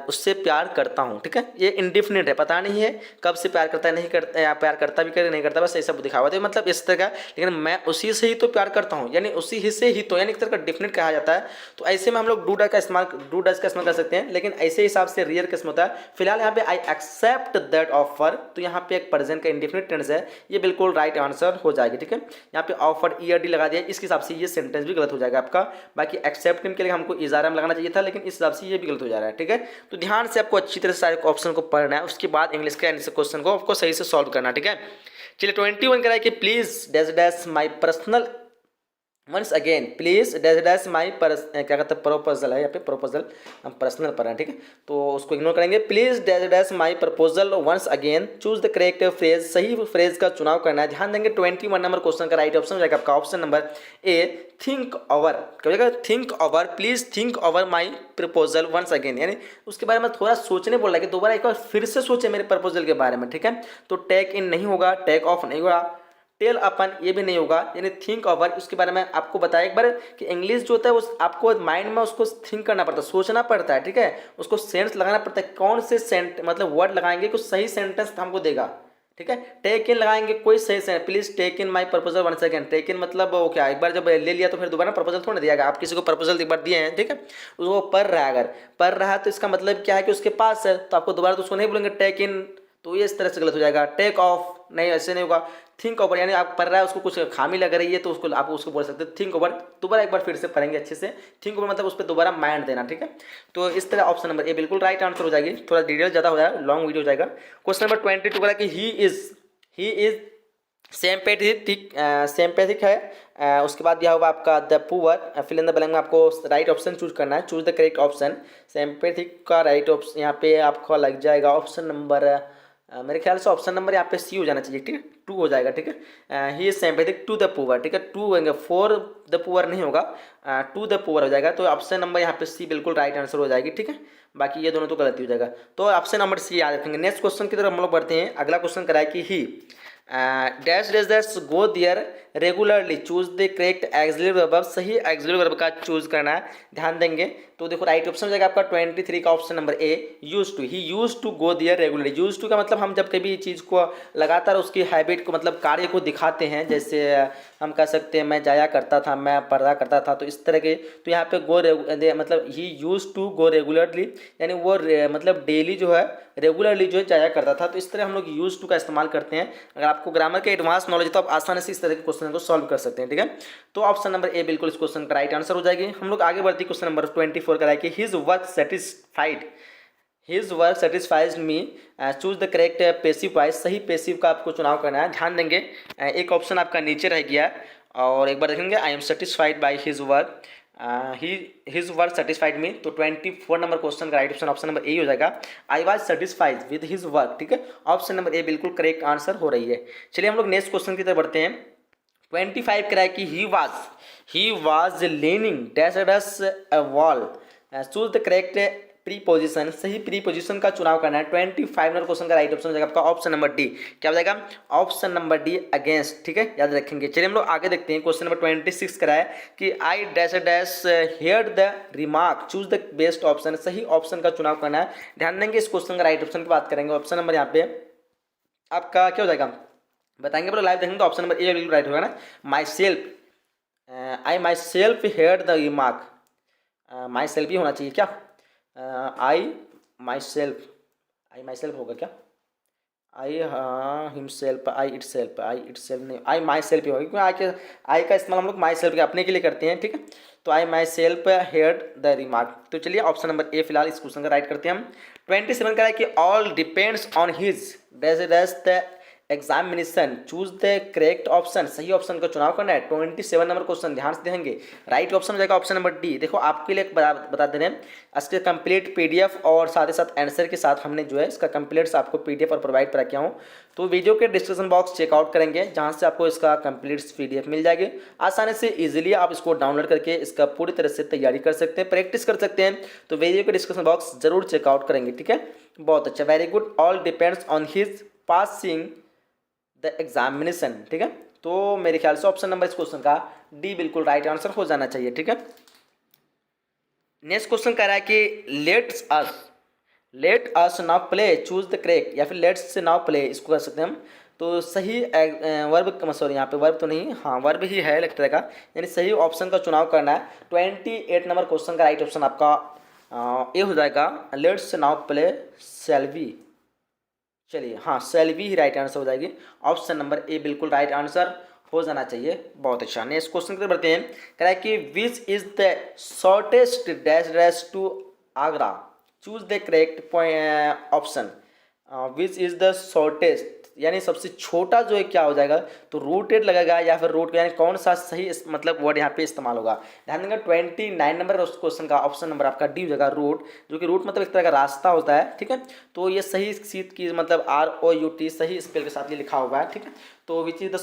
S1: उससे प्यार करता हूँ। ठीक है, ये इंडिफिनिट है, पता नहीं है कब से प्यार करता है, नहीं करता, या प्यार करता भी करे नहीं करता, बस ऐसा दिखा हुआ था, मतलब इस तरह का। लेकिन मैं उसी से ही तो प्यार करता हूँ, यानी उसी ही से ही तो, यानी एक तरह का डिफिनिट कहा जाता है। तो ऐसे में हम लोग डू डज का इस्तेमाल कर सकते हैं, लेकिन ऐसे हिसाब से रियर किस्म होता है। फिलहाल यहाँ पे आई एक्सेप्ट दैट ऑफर, तो यहाँ पे एक प्रेजेंट का इंडिफिनिट टेंस है, ये बिल्कुल राइट आंसर हो जाएगी। ठीक है, यहाँ पे ऑफर ईआरडी लगा दिया, इस हिसाब से ये सेंटेंस भी गलत हो जाएगा आपका। बाकी एक्सेप्टिंग के लिए हमको इजाराम लगाना चाहिए था, लेकिन इस हिसाब से ये भी गलत हो जा रहा है। ठीक है, तो ध्यान से आपको अच्छी तरह से सारे ऑप्शन को पढ़ना है, उसके बाद इंग्लिश के आंसर क्वेश्चन को आपको सही से सॉल्व करना। ठीक है, चलिए 21 कह रहा है कि please dash dash my personal once again, please dash dash my क्या कहते हैं प्रोपोजल है, यहाँ पे प्रोपोजल हम पर्सनल पर हैं। ठीक है, तो उसको इग्नोर करेंगे। Please dash dash my proposal once again, choose the correct phrase. सही फ्रेज का चुनाव करना है। ध्यान देंगे 21 नंबर क्वेश्चन का राइट ऑप्शन हो जाएगा आपका option number A think over. क्या हो जाएगा, think over, please think over my proposal once again, यानी उसके बारे में थोड़ा सोचने बोल रहा है कि दोबारा एक बार फिर से सोचे मेरे प्रपोजल के बारे में। ठीक है, तो टेक इन नहीं होगा, टेक ऑफ नहीं होगा, टेल अपन ये भी नहीं होगा, यानी थिंक ओवर। उसके बारे में आपको बताया एक बार कि इंग्लिश जो होता है वो आपको माइंड में उसको थिंक करना पड़ता है, सोचना पड़ता है। ठीक है, उसको सेंस लगाना पड़ता है, कौन से मतलब वर्ड लगाएंगे कुछ सही सेंटेंस हमको देगा। ठीक है, टेक इन लगाएंगे कोई सही से, please take in my proposal one second. Take in मतलब वो क्या, एक बार जब ले लिया तो फिर दोबारा प्रपोजल थोड़ा दिया गया। आप किसी को प्रपोजल एक बार दिए हैं, ठीक है, उसको पढ़ रहा है, अगर पढ़ रहा है तो इसका मतलब क्या है कि उसके पास है, तो आपको दोबारा तो उसको नहीं बोलेंगे टेक इन, तो ये इस तरह से गलत हो जाएगा। टेक ऑफ नहीं, ऐसे नहीं होगा। थिंक ओवर, यानी आप पढ़ रहा है उसको कुछ खामी लग रही है तो उसको आप उसको बोल सकते हैं थिंक ओवर। दोबारा एक बार फिर से पढ़ेंगे अच्छे से, थिंक ओवर मतलब उस पर दोबारा माइंड देना। ठीक है, तो इस तरह ऑप्शन नंबर ए बिल्कुल राइट आंसर हो जाएगी। थोड़ा डिटेल ज़्यादा हो जाएगा, लॉन्ग वीडियो हो जाएगा। क्वेश्चन नंबर 22 बोला कि ही इज सिंपैथिक है। उसके बाद दिया होगा आपका the poor, fill in the blank में आपको राइट ऑप्शन चूज करना है। Choose the correct option. Sympathetic का राइट ऑप्शन यहाँ पे आपका लग जाएगा ऑप्शन नंबर, मेरे ख्याल से ऑप्शन नंबर यहाँ पे सी हो जाना चाहिए। ठीक है, 2 हो जाएगा। ठीक है, he is sympathetic to the poor. ठीक है, 2 होंगे, 4 द पुअर नहीं होगा, 2 द पुअर हो जाएगा। तो ऑप्शन नंबर यहाँ पे सी बिल्कुल राइट आंसर हो जाएगी। ठीक है, बाकी ये दोनों तो गलती हो जाएगा, तो ऑप्शन नंबर सी याद रखेंगे। नेक्स्ट क्वेश्चन की तरफ हम लोग बढ़ते हैं। अगला क्वेश्चन कराए कि he dash dash dash go there regularly, choose the correct auxiliary verb, सही एक्सिलरी वर्ब का चूज करना है, ध्यान देंगे। तो देखो राइट ऑप्शन हो जाएगा आपका 23 का option number A, used to, he used to go there regularly. Used to का मतलब हम जब कभी चीज़ को लगातार उसकी हैबिट को मतलब कार्य को दिखाते हैं, जैसे हम कह सकते हैं मैं जाया करता था, मैं पढ़ा करता था, तो इस तरह के। तो यहाँ पे मतलब ही यूज टू गो रेगुलरली, यानी वो मतलब डेली जो है रेगुलरली जो है जाया करता था। तो इस तरह हम लोग यूज टू का इस्तेमाल करते हैं। अगर आपको ग्रामर के एडवांस नॉलेज है तो आप आसानी से इस तरह के क्वेश्चन को सॉल्व कर सकते हैं, ठीक है। तो ऑप्शन नंबर ए बिल्कुल इस क्वेश्चन का राइट आंसर हो जाएगी। हम लोग आगे बढ़ते क्वेश्चन नंबर 24 का है कि his work satisfied, his work satisfies me, choose the correct passive voice, सही पेसिव का आपको चुनाव करना है, ध्यान देंगे। एक ऑप्शन आपका नीचे रह गया और एक बार देखेंगे, I am satisfied by his work, his work satisfied me. तो 24 नंबर क्वेश्चन का राइट ऑप्शन नंबर ए हो जाएगा, I was satisfied with his work, ठीक है। ऑप्शन नंबर ए बिल्कुल करेक्ट आंसर हो रही है। चलिए हम लोग नेक्स्ट क्वेश्चन की तरफ बढ़ते हैं। 25 करा है कि he was leaning dash dash a wall, choose the correct pre position, सही प्री पोजिशन का चुनाव करना है। 25 नंबर क्वेश्चन का राइट ऑप्शन हो जाएगा आपका ऑप्शन नंबर डी, क्या हो जाएगा ऑप्शन नंबर डी अगेंस्ट, ठीक है, याद रखेंगे। चलिए हम लोग आगे देखते हैं। क्वेश्चन नंबर 26 करा है कि I dash dash hear the remark, choose the best option, सही ऑप्शन का चुनाव करना है, ध्यान देंगे। इस क्वेश्चन का राइट ऑप्शन की बात करेंगे। ऑप्शन नंबर यहाँ पे आपका क्या हो जाएगा बताएंगे, बोलो लाइव देखेंगे। तो ऑप्शन नंबर ए बिल्कुल राइट होगा ना, myself, I myself hear the remark, myself ही होना चाहिए क्या, आई माई सेल्फ होगा क्या, I himself, I itself नहीं, आई माई सेल्फ ही होगा, क्योंकि आई का इस्तेमाल हम लोग माई सेल्फ के अपने के लिए करते हैं, ठीक है। तो I myself hear the remark. तो चलिए ऑप्शन नंबर ए फिलहाल इस क्वेश्चन का राइट करते हैं हम। 27 का है कि all depends on his dash dash the examination, choose the correct option, सही ऑप्शन का चुनाव करना है। 27 नंबर क्वेश्चन ध्यान से देखेंगे, राइट ऑप्शन हो जाएगा ऑप्शन नंबर डी। देखो आपके लिए बता दे रहे हैं, इसके कंप्लीट पीडीएफ और साथ ही साथ आंसर के साथ हमने जो है इसका कंप्लीट आपको पीडीएफ और प्रोवाइड करा किया हूँ। तो वीडियो के डिस्क्रिप्शन बॉक्स चेकआउट करेंगे, जहाँ से आपको इसका कंप्लीट पीडीएफ मिल जाएगी। आसानी से इजीली आप इसको डाउनलोड करके इसका पूरी तरह से तैयारी कर सकते हैं, प्रैक्टिस कर सकते हैं। तो वीडियो के डिस्क्रिप्शन बॉक्स जरूर चेकआउट करेंगे, ठीक है। बहुत अच्छा, very good. All depends on his passing the examination, ठीक है। तो मेरे ख्याल से ऑप्शन नंबर इस क्वेश्चन का डी बिल्कुल राइट आंसर हो जाना चाहिए, ठीक है। नेक्स्ट क्वेश्चन कह रहा है कि let us now play, choose the correct, या फिर लेट्स नाउ प्ले इसको कर सकते हैं हम। तो सही वर्ब, सॉरी यहाँ पे वर्ब तो नहीं, हाँ वर्ब ही है एक तरह का, यानी सही ऑप्शन का चुनाव करना है। 28 नंबर क्वेश्चन का राइट ऑप्शन आपका ए हो जाएगा, let's now play shall we. चलिए हाँ, शैल वी ही राइट आंसर हो जाएगी। ऑप्शन नंबर ए बिल्कुल राइट आंसर हो जाना चाहिए। बहुत अच्छा, नेक्स्ट क्वेश्चन की तरफ बढ़ते हैं। कह रहा है कि which is the shortest dash dash to Agra, choose the correct option. Which is the shortest यानी सबसे छोटा जो है क्या हो जाएगा, तो रूटेड लगेगा या फिर रूट, यानी कौन सा सही मतलब वर्ड यहाँ पे इस्तेमाल होगा। ध्यान देंगे 29 नंबर उस क्वेश्चन का ऑप्शन नंबर आपका डी हो जाएगा, रूट, जो कि रूट मतलब एक तरह का रास्ता होता है, ठीक है। तो ये सही सीट की मतलब ROUT सही स्पेल के साथ ये लिखा हुआ है, ठीक है। तो which is the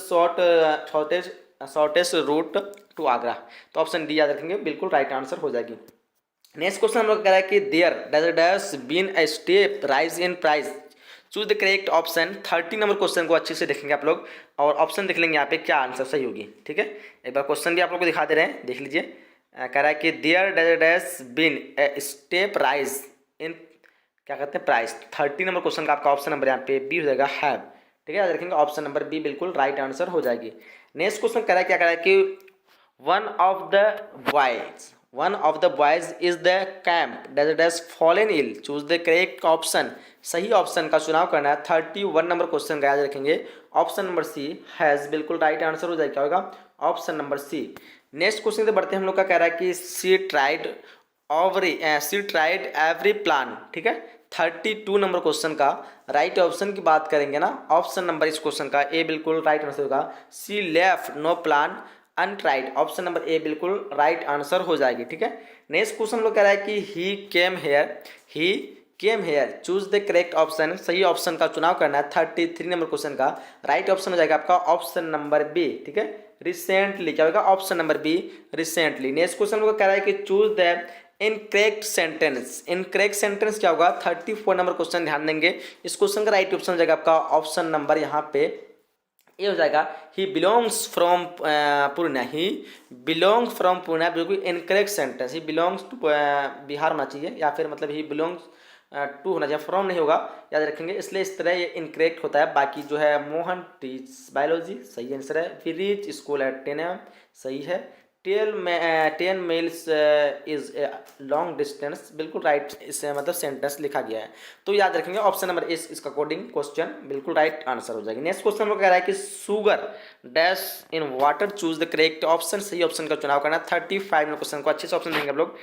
S1: shortest route to Agra, तो ऑप्शन डी याद रखेंगे, बिल्कुल राइट आंसर हो जाएगी। नेक्स्ट क्वेश्चन हम लोग कह रहा है कि there dash been a steep rise in price, choose the correct option. 30 number question को अच्छे से देखेंगे आप लोग और ऑप्शन देख लेंगे यहाँ पे क्या आंसर सही होगी, ठीक है। एक बार क्वेश्चन भी आप लोग को दिखा दे रहे हैं, देख लीजिए। कह रहा है कि there dash been a steep rise in क्या कहते हैं प्राइस। 30 नंबर क्वेश्चन का आपका ऑप्शन नंबर यहाँ पे बी हो जाएगा हैव, ठीक है, याद रखेंगे ऑप्शन नंबर बी बिल्कुल राइट आंसर हो जाएगी। नेक्स्ट क्वेश्चन कह रहा है क्या कह रहा है कि one of the boys is the camp dash dash fallen ill, choose the correct option, सही ऑप्शन का चुनाव करना है। 31 नंबर क्वेश्चन का याद रखेंगे, ऑप्शन नंबर सी हैज़ बिल्कुल राइट आंसर हो जाएगा, क्या होगा option number C. Next question से बढ़ते हैं हम लोग का कह रहा है कि सी ट्राइड एवरी प्लान, ठीक है। 32 नंबर क्वेश्चन का राइट ऑप्शन की बात करेंगे ना, ऑप्शन नंबर इस क्वेश्चन का ए बिल्कुल राइट आंसर होगा, C left no plan untried, option number A बिल्कुल राइट आंसर हो जाएगी, ठीक है। नेक्स्ट क्वेश्चन लोग कह रहा है कि he came here, choose the correct option, सही ऑप्शन का चुनाव करना है। 33 नंबर क्वेश्चन का राइट ऑप्शन हो जाएगा आपका ऑप्शन नंबर बी, ठीक है, रिसेंटली, क्या होगा option number B recently. Next question लोग कह रहा है कि चूज द इनकरेक्ट सेंटेंस क्या होगा। 34 नंबर क्वेश्चन ध्यान देंगे, इस क्वेश्चन का राइट ऑप्शन हो जाएगा आपका ऑप्शन नंबर यहाँ पे ये हो जाएगा he belongs from Purnia, he belongs from Purnia बिल्कुल incorrect sentence, he belongs to Bihar होना चाहिए, या फिर मतलब ही बिलोंग्स टू होना चाहिए, फ्रॉम नहीं होगा, याद रखेंगे, इसलिए इस तरह ये इनकरेक्ट होता है। बाकी जो है मोहन टीच बायोलॉजी सही आंसर है, we reach school at 10 AM सही है, 10 मील्स इज लॉन्ग डिस्टेंस बिल्कुल राइट, इससे मतलब सेंटेंस लिखा गया है। तो याद रखेंगे ऑप्शन नंबर इस इसका अकॉर्डिंग क्वेश्चन बिल्कुल राइट आंसर हो जाएगी। नेक्स्ट क्वेश्चन में कह रहा है कि sugar dash in water choose the correct option, सही ऑप्शन का चुनाव करना। 35 में क्वेश्चन को अच्छे से ऑप्शन देंगे आप लोग।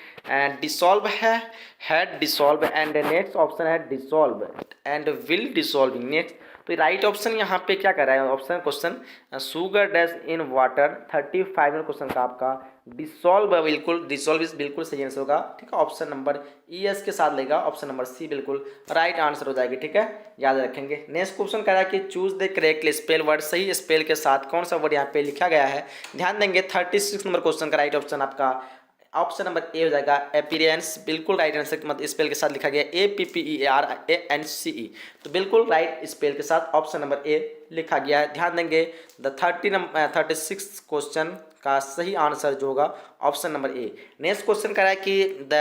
S1: डिसॉल्व है, had dissolve, and next option है dissolve and will dissolving. Next तो राइट ऑप्शन यहाँ पे क्या कर रहा है option question sugar dash in water, 35 में क्वेश्चन का आपका डिसॉल्व है, बिल्कुल डिसॉल्व इज बिल्कुल सही आंसर होगा। ठीक है, ऑप्शन नंबर ES के साथ लेगा, ऑप्शन नंबर C बिल्कुल राइट आंसर हो जाएगी। ठीक है, याद रखेंगे। नेक्स्ट क्वेश्चन कह रहा है कि choose the correctly spell word, सही स्पेल के साथ कौन सा वर्ड यहाँ पे लिखा गया है, ध्यान देंगे। 36 नंबर क्वेश्चन का राइट ऑप्शन आपका ऑप्शन नंबर ए हो जाएगा अपीयरेंस, बिल्कुल राइट आंसर मतलब स्पेल के साथ लिखा गया APPERANCE, तो बिल्कुल राइट स्पेल के साथ ऑप्शन नंबर ए लिखा गया है, ध्यान देंगे। द 36 क्वेश्चन का सही आंसर जो होगा option number A. Next question कह रहा है कि the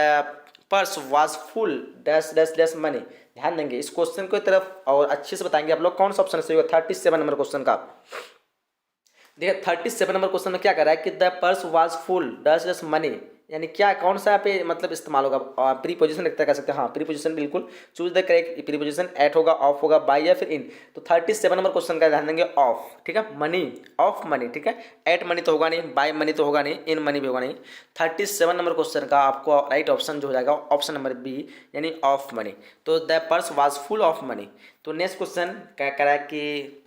S1: purse was full dash dash dash money, ध्यान देंगे इस क्वेश्चन की तरफ और अच्छे से बताएंगे आप लोग कौन सा ऑप्शन सही होगा। 37 नंबर क्वेश्चन का देखिए, 37 नंबर क्वेश्चन में क्या कर रहा है कि the purse was full dash dash money, यानी क्या कौन सा पे मतलब इस्तेमाल होगा, प्रीपोजिशन लिखते कह सकते हैं, हाँ प्रीपोजिशन बिल्कुल। Choose the correct preposition, at होगा, ऑफ होगा, बाय या फिर इन। तो 37 नंबर क्वेश्चन का ध्यान देंगे ऑफ, ठीक है, मनी, ऑफ मनी, ठीक है, एट मनी तो होगा नहीं, बाय मनी तो होगा नहीं, इन मनी भी होगा नहीं। 37 नंबर क्वेश्चन का आपको राइट ऑप्शन जो हो जाएगा ऑप्शन नंबर बी, यानी ऑफ मनी। तो the purse was full of money. तो नेक्स्ट क्वेश्चन क्या कह रहा है कि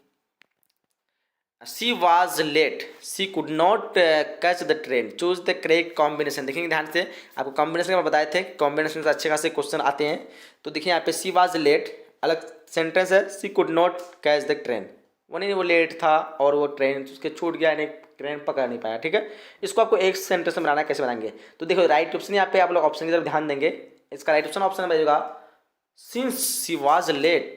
S1: she was late, she could not catch the train, choose the correct combination. देखेंगे ध्यान से, आपको कॉम्बिनेशन में बताए थे, कॉम्बिनेशन से अच्छे खासे क्वेश्चन आते हैं। तो देखिए यहाँ पे शी वॉज लेट अलग सेंटेंस है, she could not catch the train, वो नहीं, वो लेट था और वो ट्रेन उसके छूट गया, यानी ट्रेन पकड़ नहीं पाया। ठीक है, इसको आपको एक सेंटेंस में बनाना है, कैसे बनाएंगे। तो देखो राइट ऑप्शन यहाँ पे आप लोग ऑप्शन की तरफ ध्यान देंगे, इसका राइट ऑप्शन ऑप्शन बनेगा since she was late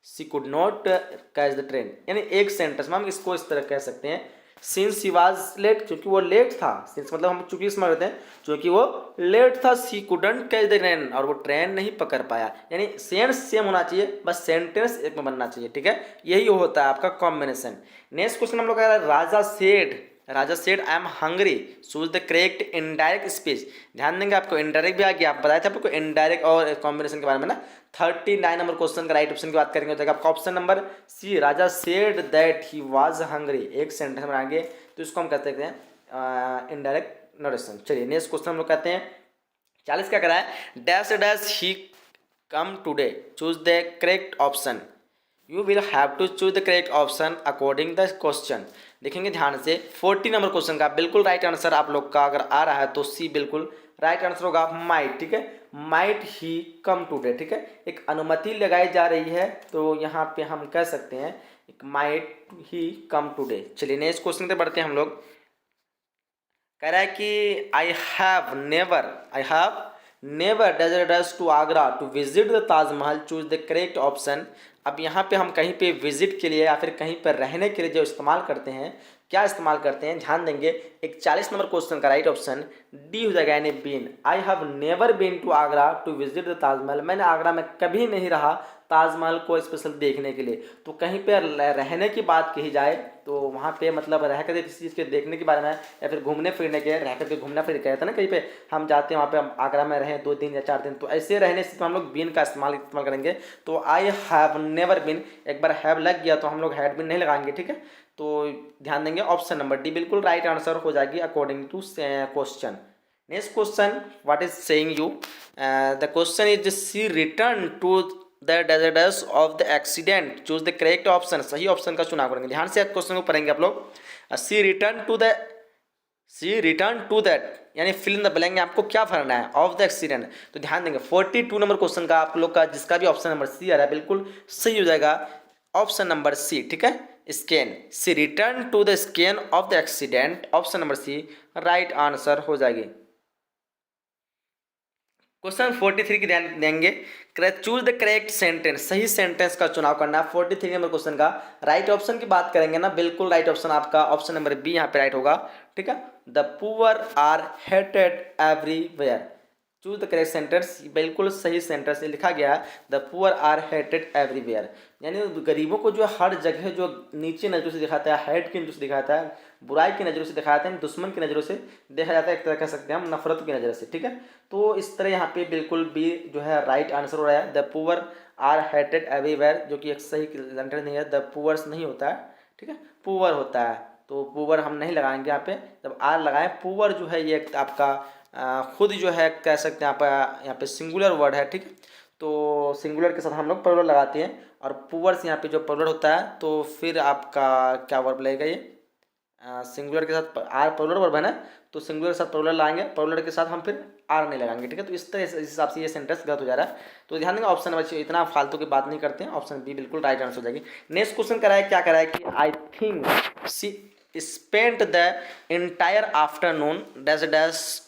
S1: she could not catch the train, यानी एक सेंटेंस में हम इसको इस तरह कह सकते हैं, सिंस शी वाज लेट, क्योंकि वो लेट था, सिंस मतलब हम चूंकि इसमें कहते हैं क्योंकि वो लेट था, she couldn't catch the train, और वो ट्रेन नहीं पकड़ पाया, यानी सेम होना चाहिए, बस सेंटेंस एक में बनना चाहिए। ठीक है, यही होता है आपका कॉम्बिनेशन। नेक्स्ट क्वेश्चन हम लोग कह रहे हैं Raja said I am hungry, choose the correct indirect speech. ध्यान देंगे, आपको इनडायरेक्ट भी आ गया, आप बताए थे आपको इनडायरेक्ट और कॉम्बिनेशन के बारे में ना। 39 नंबर क्वेश्चन का राइट ऑप्शन की बात करेंगे हो जाएगा आपका option number C, Raja said that he was hungry, एक सेंटेंस में आएंगे तो इसको हम कहते हैं इनडायरेक्ट नरेशन। चलिए नेक्स्ट क्वेश्चन हम लोग कहते हैं 40 क्या करा है, dash dash he come today, choose the correct option, you will have to choose the correct option according the question. देखेंगे ध्यान से, 40 नंबर क्वेश्चन का बिल्कुल राइट आंसर आप लोग का अगर आ रहा है तो C बिल्कुल राइट आंसर होगा माइट। ठीक है, माइट ही कम टूडे, ठीक है, एक अनुमति लगाई जा रही है, तो यहाँ पे हम कह सकते हैं एक माइट ही कम टूडे। चलिए नेक्स्ट क्वेश्चन पे बढ़ते हैं हम लोग। कह रहा है कि I have never desert to Agra to visit the Taj Mahal, choose the correct option. अब यहाँ पे हम कहीं पे विजिट के लिए या फिर कहीं पर रहने के लिए जो इस्तेमाल करते हैं, क्या इस्तेमाल करते हैं, ध्यान देंगे। 41 नंबर क्वेश्चन का राइट ऑप्शन डी हो जाएगा, यानी been. I have never been to Agra to visit the Taj Mahal, मैंने आगरा में कभी नहीं रहा ताजमहल को स्पेशल देखने के लिए। तो कहीं पर रहने की बात कही जाए तो वहाँ पे मतलब रह करके किसी चीज़ के देखने के बारे में, या फिर घूमने फिरने के, रह करके घूमना फिर कहते हैं ना, कहीं पे हम जाते हैं वहाँ पे हम आगरा में रहें 2 दिन या 4 दिन, तो ऐसे रहने से तो हम लोग बीन का इस्तेमाल करेंगे। तो आई हैव नेवर बीन, एक बार हैव लग गया तो हम लोग हैड बीन नहीं लगाएंगे। ठीक है, तो ध्यान देंगे ऑप्शन नंबर डी बिल्कुल राइट आंसर हो जाएगी according to question. Next question, what is saying you, the question is see return to the deserts of the accident, choose the correct option, सही ऑप्शन का चुनाव करेंगे। ध्यान से क्वेश्चन को पढ़ेंगे आप लोग। सी रिटर्न टू दैट, यानी फिल इन द ब्लैंक, आपको क्या भरना है, ऑफ द एक्सीडेंट। तो ध्यान देंगे 42 नंबर क्वेश्चन का आप लोग का जिसका भी ऑप्शन नंबर सी आ रहा है बिल्कुल सही हो जाएगा ऑप्शन नंबर सी। ठीक है, scan, she return to the scan of the accident, option number C right answer हो जाएगी। क्वेश्चन 43 की ध्यान देंगे। चूज द करेक्ट सेंटेंस, सही सेंटेंस का चुनाव करना है 43 नंबर क्वेश्चन का। राइट ऑप्शन की बात करेंगे ना, बिल्कुल राइट ऑप्शन आपका ऑप्शन नंबर बी यहाँ पे राइट होगा। ठीक है, the poor are hated everywhere. Choose the correct sentence, बिल्कुल सही सेंटेंस लिखा गया है, the poor are hated everywhere. यानी गरीबों को जो हर जगह जो नीचे नज़रों से दिखाता है, हेट की नज़रों से दिखाता है, बुराई की नज़रों से दिखाते हैं, दुश्मन की नज़रों से देखा जाता है, एक तरह कह सकते हैं हम नफरत की नज़र से। ठीक है, तो इस तरह यहाँ पे बिल्कुल बी जो है राइट आंसर हो रहा है, the poor are hated everywhere, जो कि एक सही सेंटेंस नहीं है, द पुअर्स नहीं होता है। ठीक है, पुअर होता है, तो पुअर हम नहीं लगाएंगे यहाँ पे, जब आर लगाएं। पुअर जो है ये आपका खुद जो है कह सकते हैं आप, यहाँ पे सिंगुलर वर्ड है। ठीक है, तो सिंगुलर के साथ हम लोग प्लुरल लगाते हैं, और पुअर्स यहाँ पे जो प्लुरल होता है, तो फिर आपका क्या वर्ब लगेगा, ये सिंगुलर के साथ आर प्लुरल वर्ब है ना, तो सिंगुलर के साथ प्लुरल लाएंगे, प्लुरल के साथ हम फिर आर नहीं लगाएंगे। ठीक है, तो इस तरह इस हिसाब से ये सेंटेंस गलत हो जा रहा है। तो ध्यान देंगे ऑप्शन नंबर, इतना फालतू की बात नहीं करते हैं, ऑप्शन बी बिल्कुल राइट आंसर हो जाएगी। नेक्स्ट क्वेश्चन करा है, क्या करा है कि I think she spent the entire afternoon dash dash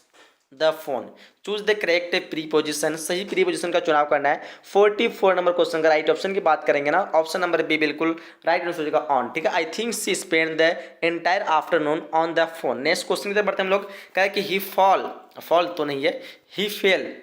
S1: the phone. Choose the correct preposition, सही प्रीपोजिशन का चुनाव करना है। 44 नंबर क्वेश्चन का राइट ऑप्शन की बात करेंगे ना, ऑप्शन नंबर बी बिल्कुल राइट आंसर हो जाएगा ऑन। ठीक है, I think she spend the entire afternoon on the phone. Next question की तरफ बढ़ते हैं हम लोग। कहा है कि ही फॉल तो नहीं है, he fell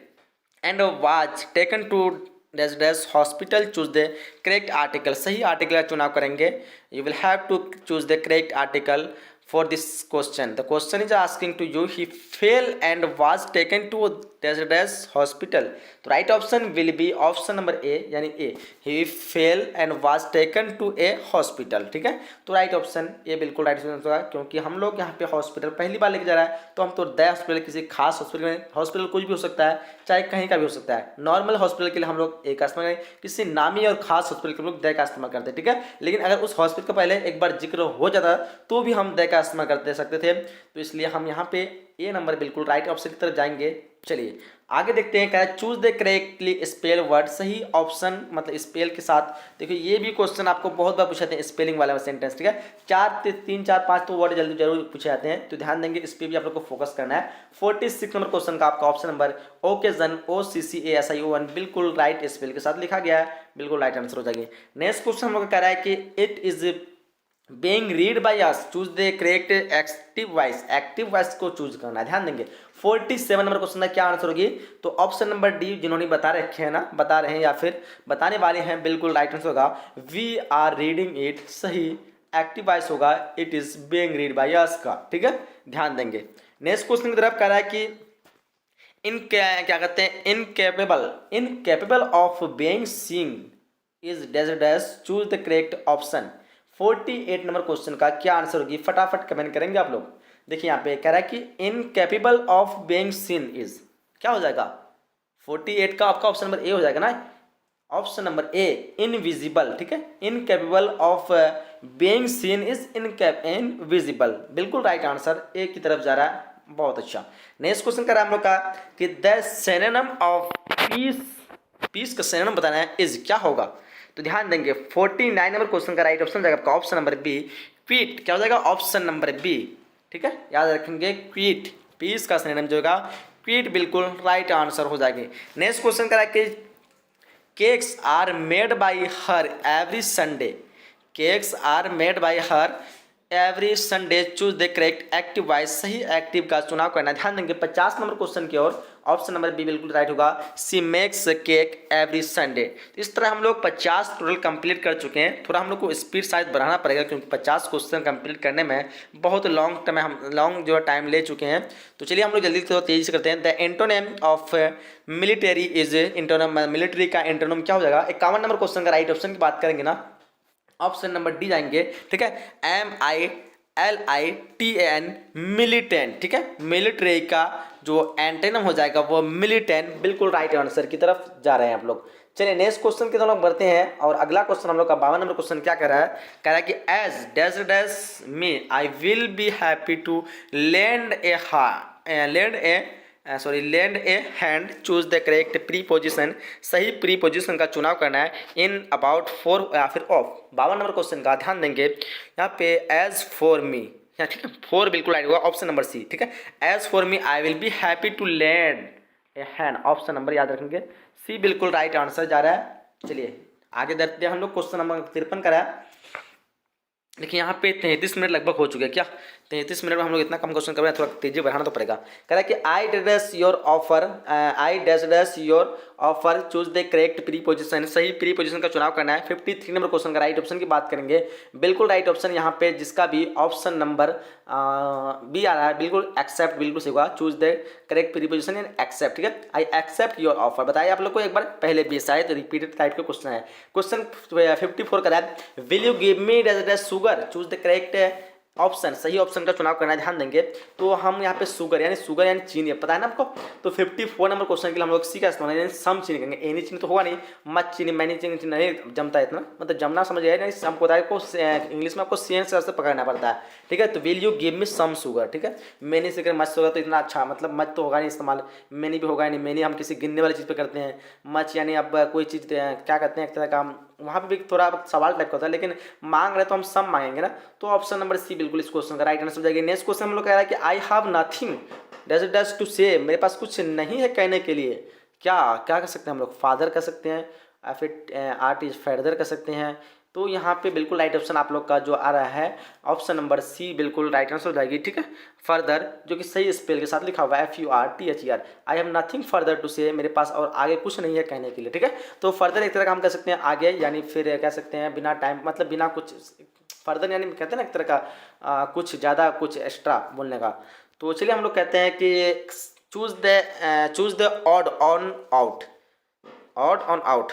S1: and was taken to dash dash hospital. Choose the correct article, सही आर्टिकल का चुनाव करेंगे। You will have to choose the correct article for this question. The question is asking to you, he fell and was taken to dash dash hospital. तो right option will be option number A, यानी ए, he fell and was taken to a hospital. ठीक है, तो right option A बिल्कुल right answer होगा, क्योंकि हम लोग यहाँ पे हॉस्पिटल पहली बार लेके जा रहा है, तो हम तो द हॉस्पिटल किसी खास हॉस्पिटल में, हॉस्पिटल कुछ भी हो सकता है, चाहे कहीं का भी हो सकता है। नॉर्मल हॉस्पिटल के लिए हम लोग ए का इस्तेमाल करें, किसी नामी और खास हॉस्पिटल के लोग द का इस्तेमाल करते हैं। ठीक है, लेकिन अगर उस हॉस्पिटल का पहले एक बार जिक्र हो जाता तो भी हम द का इस्तेमाल करते सकते थे, तो इसलिए हम यहाँ पे ए नंबर बिल्कुल राइट ऑप्शन की तरफ जाएंगे। चलिए आगे देखते हैं, क्या है choose the correctly spell word, सही ऑप्शन मतलब स्पेल के साथ। देखिए ये भी क्वेश्चन आपको बहुत बार पूछे थे, स्पेलिंग वाला सेंटेंस। ठीक है, 3 4 5 तो वर्ड जल्दी जरूर पूछे जाते हैं, तो ध्यान देंगे, इस पर भी आप लोग को फोकस करना है। 46 नंबर क्वेश्चन का आपका ऑप्शन नंबर ओकेजन OCCASION बिल्कुल राइट स्पेल के साथ लिखा गया है, बिल्कुल राइट आंसर हो जाएगी। नेक्स्ट क्वेश्चन हम लोग कह रहा है कि it is being read by us, choose the correct active voice, active voice को चूज करना है। ध्यान देंगे 47 नंबर क्वेश्चन का क्या आंसर होगी, तो ऑप्शन नंबर डी, जिन्होंने बता रखे हैं ना, बता रहे हैं या फिर बताने वाले हैं, बिल्कुल राइट आंसर होगा वी आर रीडिंग इट, सही एक्टिव वॉइस होगा it is being read by us का। ठीक है, ध्यान देंगे। नेक्स्ट क्वेश्चन की तरफ कह रहा है कि क्या कहते हैं, incapable of being seeing is dash dash, choose the correct option. 48 number question का क्या आंसर होगी, फटाफट कमेंट करेंगे आप लोग। देखिए यहाँ पे कह रहा है कि incapable of being seen is, क्या हो जाएगा 48 का आपका ऑप्शन नंबर ए हो जाएगा ना, ऑप्शन नंबर ए इनविजिबल। ठीक है, incapable of being seen is invisible, बिल्कुल राइट आंसर ए की तरफ जा रहा है, बहुत अच्छा। नेक्स्ट क्वेश्चन कर रहा है हम लोग का कि द सिनोनिम ऑफ पीस का सिनोनिम बताना है, इज क्या होगा, तो ध्यान देंगे 49 नंबर क्वेश्चन का राइट ऑप्शन जाएगा आपका ऑप्शन नंबर बी क्विट, क्या हो जाएगा ऑप्शन नंबर बी। ठीक है, याद रखेंगे क्विट, पीस का सिनोनिम जो होगा क्विट, बिल्कुल राइट आंसर हो जाएगी। नेक्स्ट क्वेश्चन करा कि cakes are made by her every Sunday, cakes are made by her every Sunday, choose the correct active voice, सही एक्टिव का चुनाव करना है। ध्यान देंगे 50 नंबर क्वेश्चन की ओर, ऑप्शन नंबर बी बिल्कुल राइट होगा, सी मेक्स केक एवरी संडे। इस तरह हम लोग 50 टोटल कंप्लीट कर चुके हैं। थोड़ा हम लोग को स्पीड शायद बढ़ाना पड़ेगा, क्योंकि 50 क्वेश्चन कंप्लीट करने में बहुत लॉन्ग जो है टाइम ले चुके हैं। तो चलिए हम लोग जल्दी से तेजी से करते हैं। The antonym of military is, antonym military का एंटोनिम क्या हो जाएगा। 51 नंबर क्वेश्चन का राइट ऑप्शन की बात करेंगे ना, ऑप्शन नंबर डी जाएंगे। ठीक है, MILITAN मिलिटेंट। ठीक है, मिलिट्री का जो एंटेनम हो जाएगा वो मिलिटेंट, बिल्कुल राइट आंसर की तरफ जा रहे हैं आप लोग। चलिए नेक्स्ट क्वेश्चन की तरफ बढ़ते हैं, और अगला क्वेश्चन हम लोग का 52 नंबर क्वेश्चन क्या कह रहा है, कह रहा है कि as dash dash me I will be happy to lend a hand, choose the correct preposition, सही प्रीपोजिशन का चुनाव करना है। इन, अबाउट, फॉर या फिर ऑफ। 52 नंबर क्वेश्चन का ध्यान देंगे यहाँ पे एज फॉर मी, ठीक है, फॉर बिल्कुल राइट होगा ऑप्शन नंबर सी। ठीक है, as for me I will be happy to land a hand, option number याद रखेंगे सी बिल्कुल राइट आंसर जा रहा है। चलिए आगे बढ़ते हैं हम लोग, क्वेश्चन नंबर 53 का है। देखिए यहाँ पे 33 मिनट लगभग हो चुके हैं क्या, 33 मिनट में हम लोग इतना कम क्वेश्चन कर रहे हैं, थोड़ा तेजी बढ़ाना तो पड़ेगा। कह रहा है कि I dash your offer, I dash your offer choose the correct pre position, सही प्री पोजिशन का चुनाव करना है। 53 नंबर क्वेश्चन का राइट ऑप्शन की बात करेंगे, बिल्कुल राइट ऑप्शन यहाँ पे जिसका भी ऑप्शन नंबर बी आ रहा है, बिल्कुल एक्सेप्ट, बिल्कुल सही होगा, choose the correct preposition and except. ठीक है, आई एक्सेप्ट योर ऑफर बताइए आप लोग को एक बार पहले भी, शायद रिपीटेड टाइप के क्वेश्चन है। क्वेश्चन 54 का है, will you give me dash sugar, choose the correct option, सही ऑप्शन का चुनाव करना है। ध्यान देंगे तो हम यहाँ पे शुगर यानी चीनी, पता है ना आपको। तो 54 नंबर क्वेश्चन के लिए हम लोग सी का इस्तेमाल यानी सम चीनी करेंगे, एनी चीनी तो होगा नहीं, मत चीनी मैनी चीनी नहीं जमता है इतना, मतलब जमना समझ गया नहीं, सम को इंग्लिश में आपको सी एन से पकड़ना पड़ता है। ठीक है, तो will you give me some sugar, ठीक है, मैनी से मच होगा तो इतना अच्छा, मतलब मच तो होगा नहीं इस्तेमाल, मैनी भी होगा नहीं, मैनी हम किसी गिनने वाली चीज़ पे करते हैं, मच यानी अब कोई चीज़ क्या कहते हैं एक तरह का, वहाँ पे भी थोड़ा सवाल टाइप का होता है, लेकिन मांग रहे तो हम सब मांगेंगे ना। तो ऑप्शन नंबर सी बिल्कुल इस क्वेश्चन का राइट आंसर हो जाएगी। नेक्स्ट क्वेश्चन हम लोग कह रहा है कि I have nothing dash to say, मेरे पास कुछ नहीं है कहने के लिए, क्या क्या कर सकते हैं हम लोग, फादर कर सकते हैं या फिर आर्ट इज फर्दर कर सकते हैं। तो यहाँ पे बिल्कुल राइट ऑप्शन आप लोग का जो आ रहा है ऑप्शन नंबर सी बिल्कुल राइट आंसर हो जाएगी। ठीक है, फर्दर जो कि सही स्पेल के साथ लिखा हुआ है FURTHER, I have nothing further to say, मेरे पास और आगे कुछ नहीं है कहने के लिए। ठीक है, तो फर्दर एक तरह का हम कह सकते हैं आगे, यानी फिर कह सकते हैं बिना टाइम, मतलब बिना कुछ, फर्दर यानी कहते हैं ना एक तरह का कुछ ज़्यादा कुछ एक्स्ट्रा बोलने का। तो चलिए हम लोग कहते हैं कि choose the odd on out, odd on out,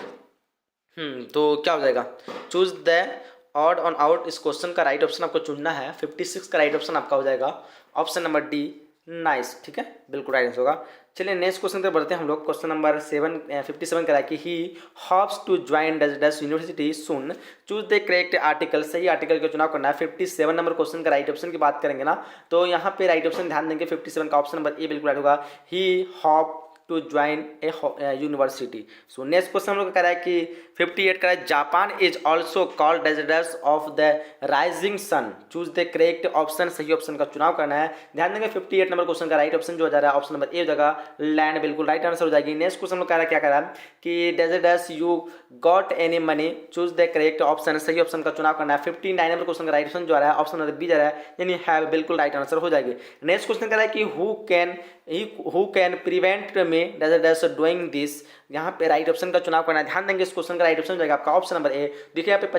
S1: तो क्या हो जाएगा, choose the odd on out, इस क्वेश्चन का राइट ऑप्शन आपको चुनना है। 56 का राइट ऑप्शन आपका हो जाएगा ऑप्शन नंबर डी, नाइस। ठीक है, बिल्कुल राइट आंसर होगा। चलिए नेक्स्ट क्वेश्चन पर बढ़ते हैं हम लोग। क्वेश्चन नंबर 57 का है कि he hops to join dash university soon, choose the correct article, सही आर्टिकल का चुनाव करना है। 57 नंबर क्वेश्चन का राइट ऑप्शन की बात करेंगे ना, तो यहाँ पे राइट ऑप्शन ध्यान देंगे 57 का ऑप्शन नंबर ए बिल्कुल राइट होगा, he hope to join a university. So next question हम लोग का कह रहा है कि 58 का है, Japan is also called desert of the rising sun, choose the correct option, सही ऑप्शन का चुनाव करना है। ध्यान देंगे 58 नंबर क्वेश्चन का राइट ऑप्शन जो हो जा रहा है ऑप्शन नंबर ए हो जाएगा, लैंड, बिल्कुल राइट आंसर हो जाएगी। नेक्स्ट क्वेश्चन लोग कह रहा है क्या कह रहा है कि desert you got any money, choose the correct option, सही ऑप्शन का चुनाव करना है। 59 नंबर क्वेश्चन का राइट ऑप्शन जो आ रहा है ऑप्शन नंबर बी जा रहा है, यानी हैव, बिल्कुल राइट आंसर हो जाएगी। नेक्स्ट क्वेश्चन कह रहा है कि हु कैन प्रिवेंट में डैश डूइंग दिस, यहाँ पे राइट ऑप्शन का चुनाव करना है। ध्यान देंगे इस क्वेश्चन का राइट ऑप्शन जाएगा आपका ऑप्शन नंबर ए। देखिए यहाँ पे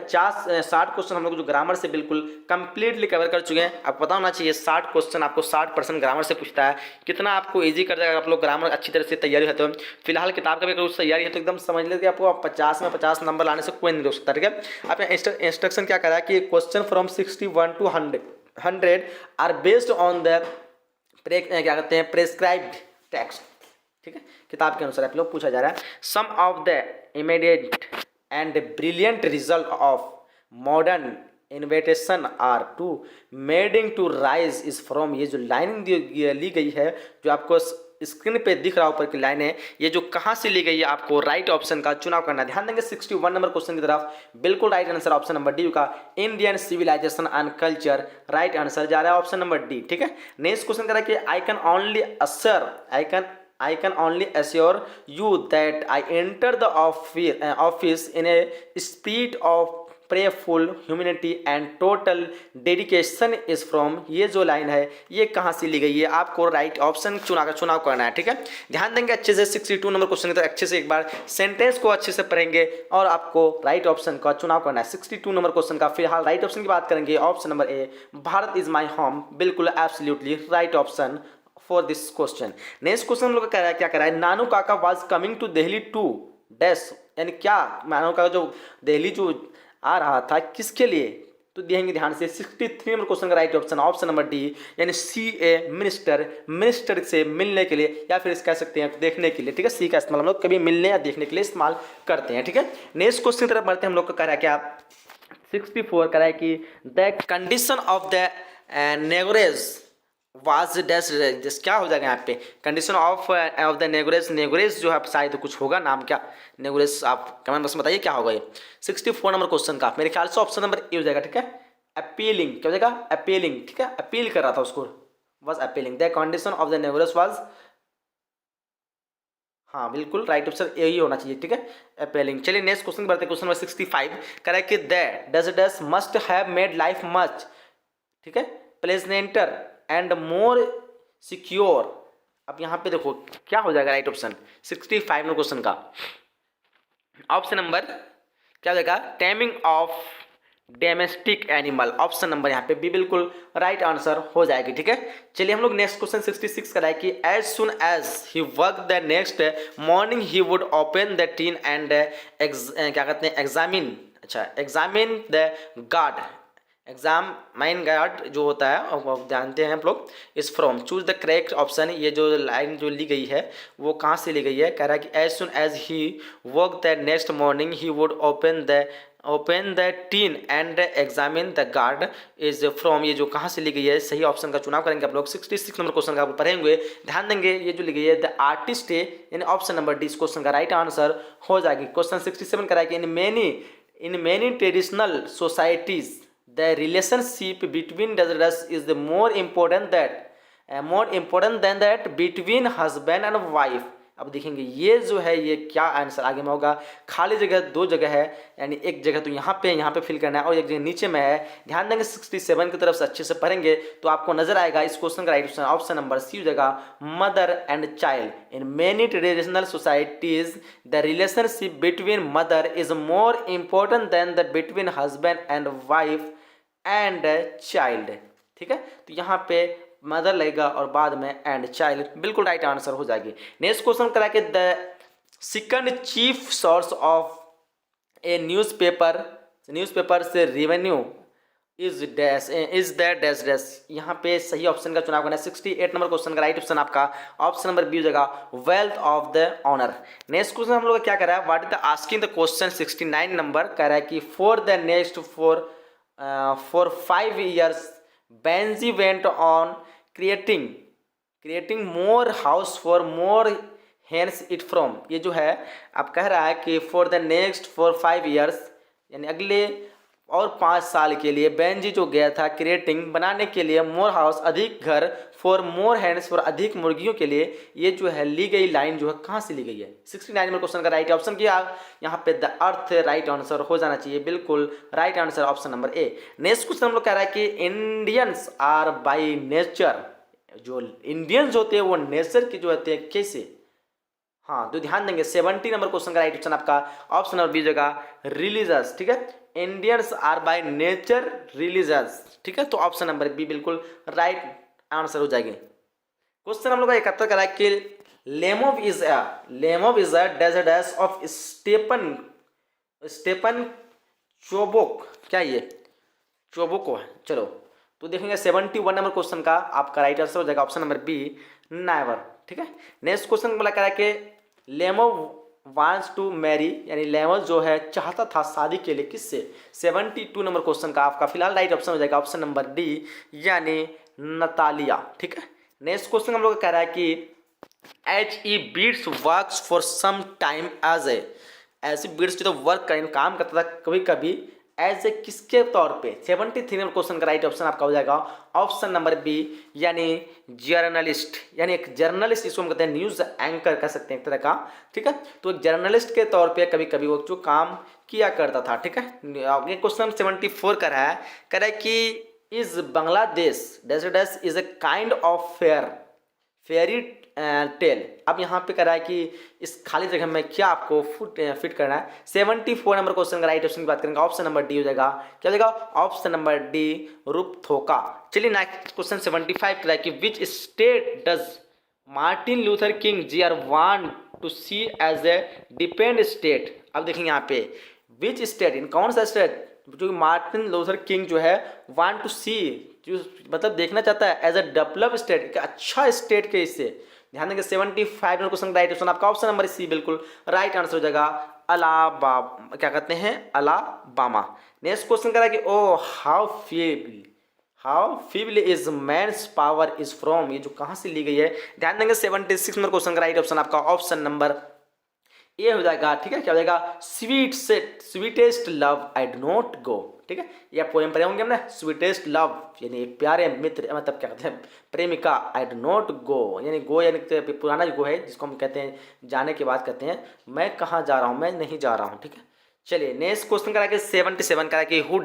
S1: 60 क्वेश्चन हम लोग जो ग्रामर से बिल्कुल कंप्लीटली कवर कर चुके हैं। आपको पता होना चाहिए 60 क्वेश्चन आपको 60% ग्रामर से पूछता है, कितना आपको इजी कर देगा आप लोग ग्रामर अच्छी तरह से तैयारी है। तो फिलहाल किताब का भी अगर तैयारी है तो एकदम समझ लीजिए आपको 50 में 50 नंबर लाने से कोई नहीं रोक सकता। ठीक है, आप इंस्ट्रक्शन क्या कर रहा है कि question from 61 to 100 are based on the क्या कहते हैं प्रेस्क्राइब्ड टेक्स्ट। ठीक है, किताब के अनुसार आप लोग पूछा जा रहा है। Some of the immediate and brilliant result of modern invention are to mending to rise is from, ये जो लाइनिंग ली गई है जो आपको स्क्रीन पे दिख रहा ऊपर की लाइन है, ये जो कहाँ से ली गई है आपको राइट ऑप्शन का चुनाव करना है। ध्यान देंगे 61 नंबर क्वेश्चन की तरफ, बिल्कुल right answer option number D का, Indian civilisation and culture, right answer जा रहा है ऑप्शन नंबर डी। ठीक है, नेक्स्ट क्वेश्चन कह रहा है कि I can only assure you that I enter the office in a spirit of prayerful humanity and total dedication is from, ये जो लाइन है ये कहाँ से ली गई है, आपको राइट ऑप्शन चुनाव करना है। ठीक है, ध्यान देंगे अच्छे से 62 नंबर क्वेश्चन तो अच्छे से एक बार सेंटेंस को अच्छे से पढ़ेंगे और आपको राइट ऑप्शन का चुनाव करना है। 62 नंबर क्वेश्चन का फिलहाल राइट ऑप्शन की बात करेंगे option number A, Bharat is my home, बिल्कुल absolutely right option for this question. Next question हम लोग का क्या कह रहा है, नानू काका was coming to Delhi to dash, यानी क्या नानू काका जो दिल्ली जो आ रहा था किसके लिए, तो देंगे ध्यान से 63 नंबर क्वेश्चन का राइट ऑप्शन नंबर डी, यानी CA मिनिस्टर से मिलने के लिए या फिर कह सकते हैं देखने के लिए। ठीक है, सी का इस्तेमाल हम लोग कभी मिलने या देखने के लिए इस्तेमाल करते हैं। ठीक है, नेक्स्ट क्वेश्चन की तरफ बढ़ते हैं हम लोग का कह रहा है क्या 64 कह रहा है कि the condition of the negroes was dash, क्या हो जाएगा यहाँ पे कंडीशन ऑफ द नेगोरेज जो है शायद कुछ होगा नाम, क्या नेगोरेज, आप कमेंट बॉक्स में बताइए क्या होगा ये। 64 नंबर क्वेश्चन का मेरे ख्याल से ऑप्शन नंबर ए हो जाएगा। ठीक है, अपीलिंग, क्या हो जाएगा अपीलिंग। ठीक है, अपील कर रहा था उसको, was appealing, the condition of the negroes was हाँ बिल्कुल राइट ऑप्शन यही होना चाहिए, ठीक है, अपेलिंग। चलिए नेक्स्ट क्वेश्चन बढ़ते हैं, क्वेश्चन नंबर 65 कह रहा है कि that does must have made life much, ठीक है, प्लेजेंटर एंड मोर सिक्योर। अब यहाँ पे देखो क्या हो जाएगा राइट ऑप्शन 65 नंबर क्वेश्चन का ऑप्शन नंबर क्या हो जाएगा, taming of domestic animal. Option number यहाँ पे बी बिल्कुल राइट आंसर हो जाएगी, ठीक है। चलिए हम लोग नेक्स्ट क्वेश्चन 66 का है कि as soon as he work the next morning he would open the tin and क्या कहते हैं एग्जामिन, अच्छा examine the guard, examine guard जो होता है अब जानते हैं आप लोग, इस from choose the correct option. ये जो लाइन जो ली गई है वो कहाँ से ली गई है, कह रहा है कि as soon as he work the next morning he would open the tin and examine the guard is from, ये जो कहाँ से ली गई है, सही ऑप्शन का चुनाव करेंगे आप लोग। 66 नंबर क्वेश्चन का आप पढ़ेंगे, ध्यान देंगे, ये जो ली गई है द आर्टिस्ट है, यानी ऑप्शन नंबर डी इस क्वेश्चन का राइट आंसर हो जाएगी। क्वेश्चन 67 कह रहा है कि in many traditional societies the relationship between brothers is the more important than that between husband and wife। अब देखेंगे ये जो है ये क्या आंसर आगे में होगा, खाली जगह दो जगह है, यानी एक जगह तो यहाँ पे फिल करना है और एक जगह नीचे में है। ध्यान देंगे 67 की तरफ से अच्छे से पढ़ेंगे तो आपको नजर आएगा इस क्वेश्चन का राइट ऑप्शन नंबर सी हो जाएगा, mother and child. In many traditional societies the relationship between mother is more important then the between husband and wife and child, ठीक है, तो यहाँ पे मदर लगेगा और बाद में एंड चाइल्ड, बिल्कुल राइट आंसर हो जाएगी। नेक्स्ट क्वेश्चन करा के the second chief source of a newspaper से रेवेन्यू इज डैश डैश। यहाँ पे सही ऑप्शन का चुनाव करना है। 68 नंबर क्वेश्चन का राइट ऑप्शन आपका ऑप्शन नंबर बी हो जाएगा, wealth of the honour. Next question हम लोग क्या कर रहा है, what is the asking the question 69 number कह रहा है कि for the next for 5 years Benji went on creating more house for more hence it from। ये जो है आप कह रहा है कि for the next for 5 years यानी अगले और 5 साल के लिए बेंजी जो गया था क्रिएटिंग बनाने के लिए मोर हाउस अधिक घर फॉर मोर हैंड्स फॉर अधिक मुर्गियों के लिए। ये जो है ली गई लाइन जो है कहाँ से ली गई है, 69 नंबर क्वेश्चन का राइट ऑप्शन किया यहाँ पे द अर्थ राइट आंसर हो जाना चाहिए, बिल्कुल right answer option number A. Next question हम लोग कह रहा है कि इंडियंस आर बाई नेचर, जो इंडियंस होते हैं वो नेचर की जो होते हैं कैसे, हाँ तो ध्यान देंगे 70 नंबर क्वेश्चन का राइट ऑप्शन आपका ऑप्शन नंबर बी जगह रिलीजियस, ठीक है, Indians are by nature religious, ठीक है, तो ऑप्शन नंबर बी बिल्कुल राइट आंसर हो जाएगी। क्वेश्चन हम लोग का 71 करा कि लेमोव इज अ डेजर्ट ऑफ स्टेपन चोबोक, क्या ये चोबोको है, चलो तो देखेंगे 71 नंबर क्वेश्चन का आपका राइट आंसर हो जाएगा ऑप्शन नंबर बी नेवर, ठीक है। नेक्स्ट क्वेश्चन बोला करा कि लेमो वांट्स टू मैरी, यानी लेमो जो है चाहता था शादी के लिए किससे, 72 नंबर क्वेश्चन का आपका फिलहाल राइट ऑप्शन हो जाएगा ऑप्शन नंबर डी यानी नतालिया, ठीक है। नेक्स्ट क्वेश्चन हम लोग कह रहा है कि H E beats works for some time as a, ऐसे बीट्स जो तो वर्क करें काम करता था कभी कभी एज ए किसके तौर पे, 73 नंबर क्वेश्चन का राइट ऑप्शन आपका हो जाएगा ऑप्शन नंबर बी यानी जर्नलिस्ट, यानी एक जर्नलिस्ट जिसको हम कहते हैं न्यूज़ एंकर कह सकते हैं एक तरह का, ठीक है, तो एक जर्नलिस्ट के तौर पे कभी कभी वो जो काम किया करता था, ठीक है। ये क्वेश्चन 74 का है, कह रहा है कि is Bangladesh desert is a kind of fairy tale. अब यहाँ पे कह रहा है कि इस खाली जगह में क्या आपको फिट करना है, 74 नंबर क्वेश्चन का राइट ऑप्शन की बात करेंगे ऑप्शन नंबर डी हो जाएगा, क्या हो जाएगा ऑप्शन नंबर डी रूपथोका। चलिए नेक्स्ट क्वेश्चन 75 कह रहा है कि which state does Martin Luther King junior want to see as a depend state. अब देखेंगे यहाँ पे विच स्टेट, इन कौन सा स्टेट जो मार्टिन लूथर किंग जो है वांट टू सी, जो मतलब देखना चाहता है एज ए डेवलप स्टेट, एक अच्छा स्टेट के इससे। ध्यान देंगे 75 नंबर क्वेश्चन राइट ऑप्शन आपका ऑप्शन नंबर सी बिल्कुल राइट आंसर हो जाएगा अलाबामा, क्या कहते हैं अलाबामा। नेक्स्ट क्वेश्चन कह रहा है कि oh how feeble is man's power is from, ये जो कहाँ से ली गई है। ध्यान देंगे 76 नंबर क्वेश्चन का राइट ऑप्शन आपका ऑप्शन नंबर ये हो जाएगा, ठीक है। क्या हो जाएगा, sweetest love I do not go, ठीक है। ये पोएम पढ़े होंगे हमने, स्वीटेस्ट लव यानी एक प्यारे मित्र, मतलब क्या कहते हैं प्रेमिका, आई डू नॉट गो यानी गो यानी पुराना जो गो है जिसको हम कहते हैं जाने के बाद कहते हैं मैं कहाँ जा रहा हूँ, मैं नहीं जा रहा हूँ, ठीक है। चलिए नेक्स्ट क्वेश्चन करा के 77 करा कि who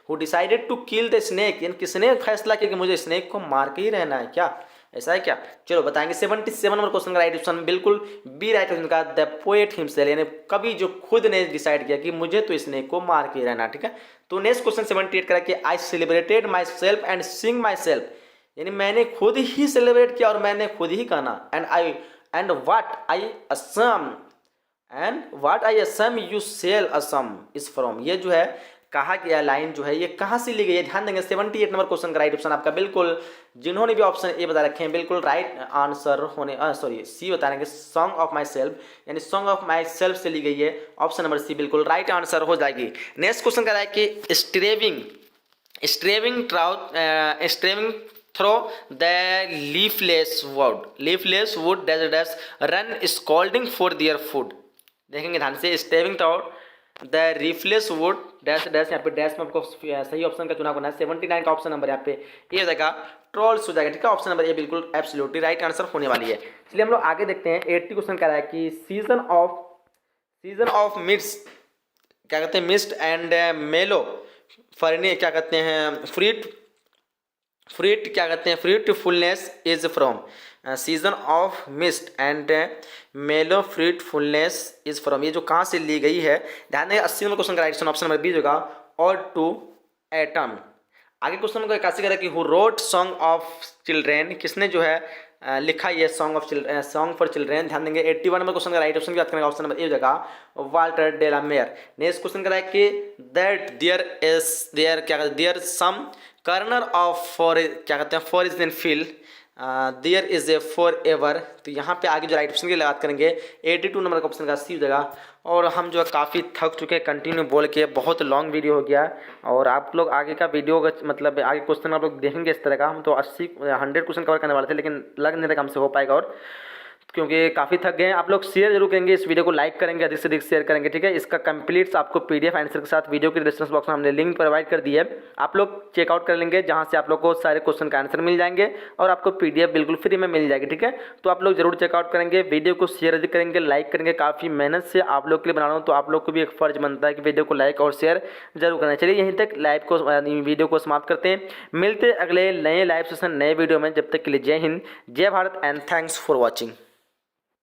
S1: decided to kill the snake, यानी किसने फैसला किया कि मुझे स्नेक को मार के ही रहना है, क्या ऐसा है क्या? चलो बताएंगे। 77 नंबर क्वेश्चन का राइट ऑप्शन बिल्कुल बी राइट ऑप्शन का, द पोएट हिमसेल्फ, यानी कवि जो खुद ने डिसाइड किया कि मुझे तो स्नेक को मार के ही रहना, ठीक है। तो नेक्स्ट क्वेश्चन 78 करा कि I celebrated my self and Singh my self, यानी मैंने खुद ही सेलिब्रेट किया और मैंने खुद ही गाना, and what I assume you sell assume is from, ये जो है कहा गया लाइन जो है ये कहाँ से ली गई है, ध्यान देंगे। 78 नंबर क्वेश्चन का राइट ऑप्शन आपका बिल्कुल, जिन्होंने भी ऑप्शन ए बता रखे हैं बिल्कुल राइट आंसर होने, सॉरी सी बता रहे हैं, सॉन्ग ऑफ माई सेल्फ, यानी सॉन्ग ऑफ माई सेल्फ से ली गई है, ऑप्शन नंबर सी बिल्कुल राइट आंसर हो जाएगी। नेक्स्ट क्वेश्चन कह रहा है कि starving through the leafless wood dash run scolding for their food, देखेंगे ध्यान से, starving through the leafless wood dash यहाँ पे डैश में आपको सही ऑप्शन का चुनाव करना है। 79 का ऑप्शन नंबर यहाँ पे ये हो जाएगा ट्रोल्स हो जाएगा, ठीक है। ऑप्शन नंबर ए बिल्कुल एब्सोल्युटली राइट आंसर होने वाली है। चलिए हम लोग आगे देखते हैं। 80 क्वेश्चन कह रहा है कि सीजन ऑफ मिस्ट क्या कहते हैं, मिस्ट एंड मेलो फरने क्या कहते हैं फ्रूट क्या कहते हैं fruitfulness is from, season of mist and मेलो फ्रूटफुलनेस इज फ्रॉम, ये जो कहाँ से ली गई है, ध्यान दें। 80 नंबर क्वेश्चन का राइट ऑप्शन नंबर बी होगा और टू एटम। आगे क्वेश्चन नंबर 81 करें कि who wrote song of children, किसने जो है लिखा ये सॉन्ग फॉर चिल्ड्रेन, ध्यान देंगे। 81 नंबर क्वेश्चन का राइट ऑप्शन की बात करेंगे, ऑप्शन नंबर ए होगा वाल्टर डेलामेयर। नेक्स्ट क्वेश्चन करा है कि that there some corner of for क्या कहते हैं for is in feel there is a forever, तो यहाँ पे आगे जो राइट ऑप्शन की बात करेंगे 82 नंबर का ऑप्शन का सी हो जाएगा। और हम जो है काफ़ी थक चुके हैं कंटिन्यू बोल के, बहुत लॉन्ग वीडियो हो गया। और आप लोग आगे का वीडियो मतलब आगे क्वेश्चन आप लोग देखेंगे इस तरह का, हम तो 100 क्वेश्चन कवर करने वाले थे लेकिन लग नहीं रहा हमसे हो पाएगा, और क्योंकि काफ़ी थक गए हैं। आप लोग शेयर जरूर करेंगे, इस वीडियो को लाइक करेंगे, अधिक से अधिक शेयर करेंगे, ठीक है। इसका कंप्लीट आपको पीडीएफ आंसर के साथ वीडियो के डिस्क्रिप्शन बॉक्स में हमने लिंक प्रोवाइड कर दी है, आप लोग चेकआउट कर लेंगे, जहां से आप लोग को सारे क्वेश्चन का आंसर मिल जाएंगे और आपको पीडीएफ बिल्कुल फ्री में मिल जाएगी, ठीक है। तो आप लोग जरूर चेकआउट करेंगे, वीडियो को शेयर अधिक करेंगे, लाइक करेंगे। काफ़ी मेहनत से आप लोग के लिए बना रहा हूँ, तो आप लोग को भी एक फर्ज बनता है कि वीडियो को लाइक और शेयर जरूर करना। चलिए यहीं तक लाइव को वीडियो को समाप्त करते हैं, मिलते अगले नए लाइव सेशन नए वीडियो में। जब तक के लिए जय हिंद, जय Bharat and thanks for watching.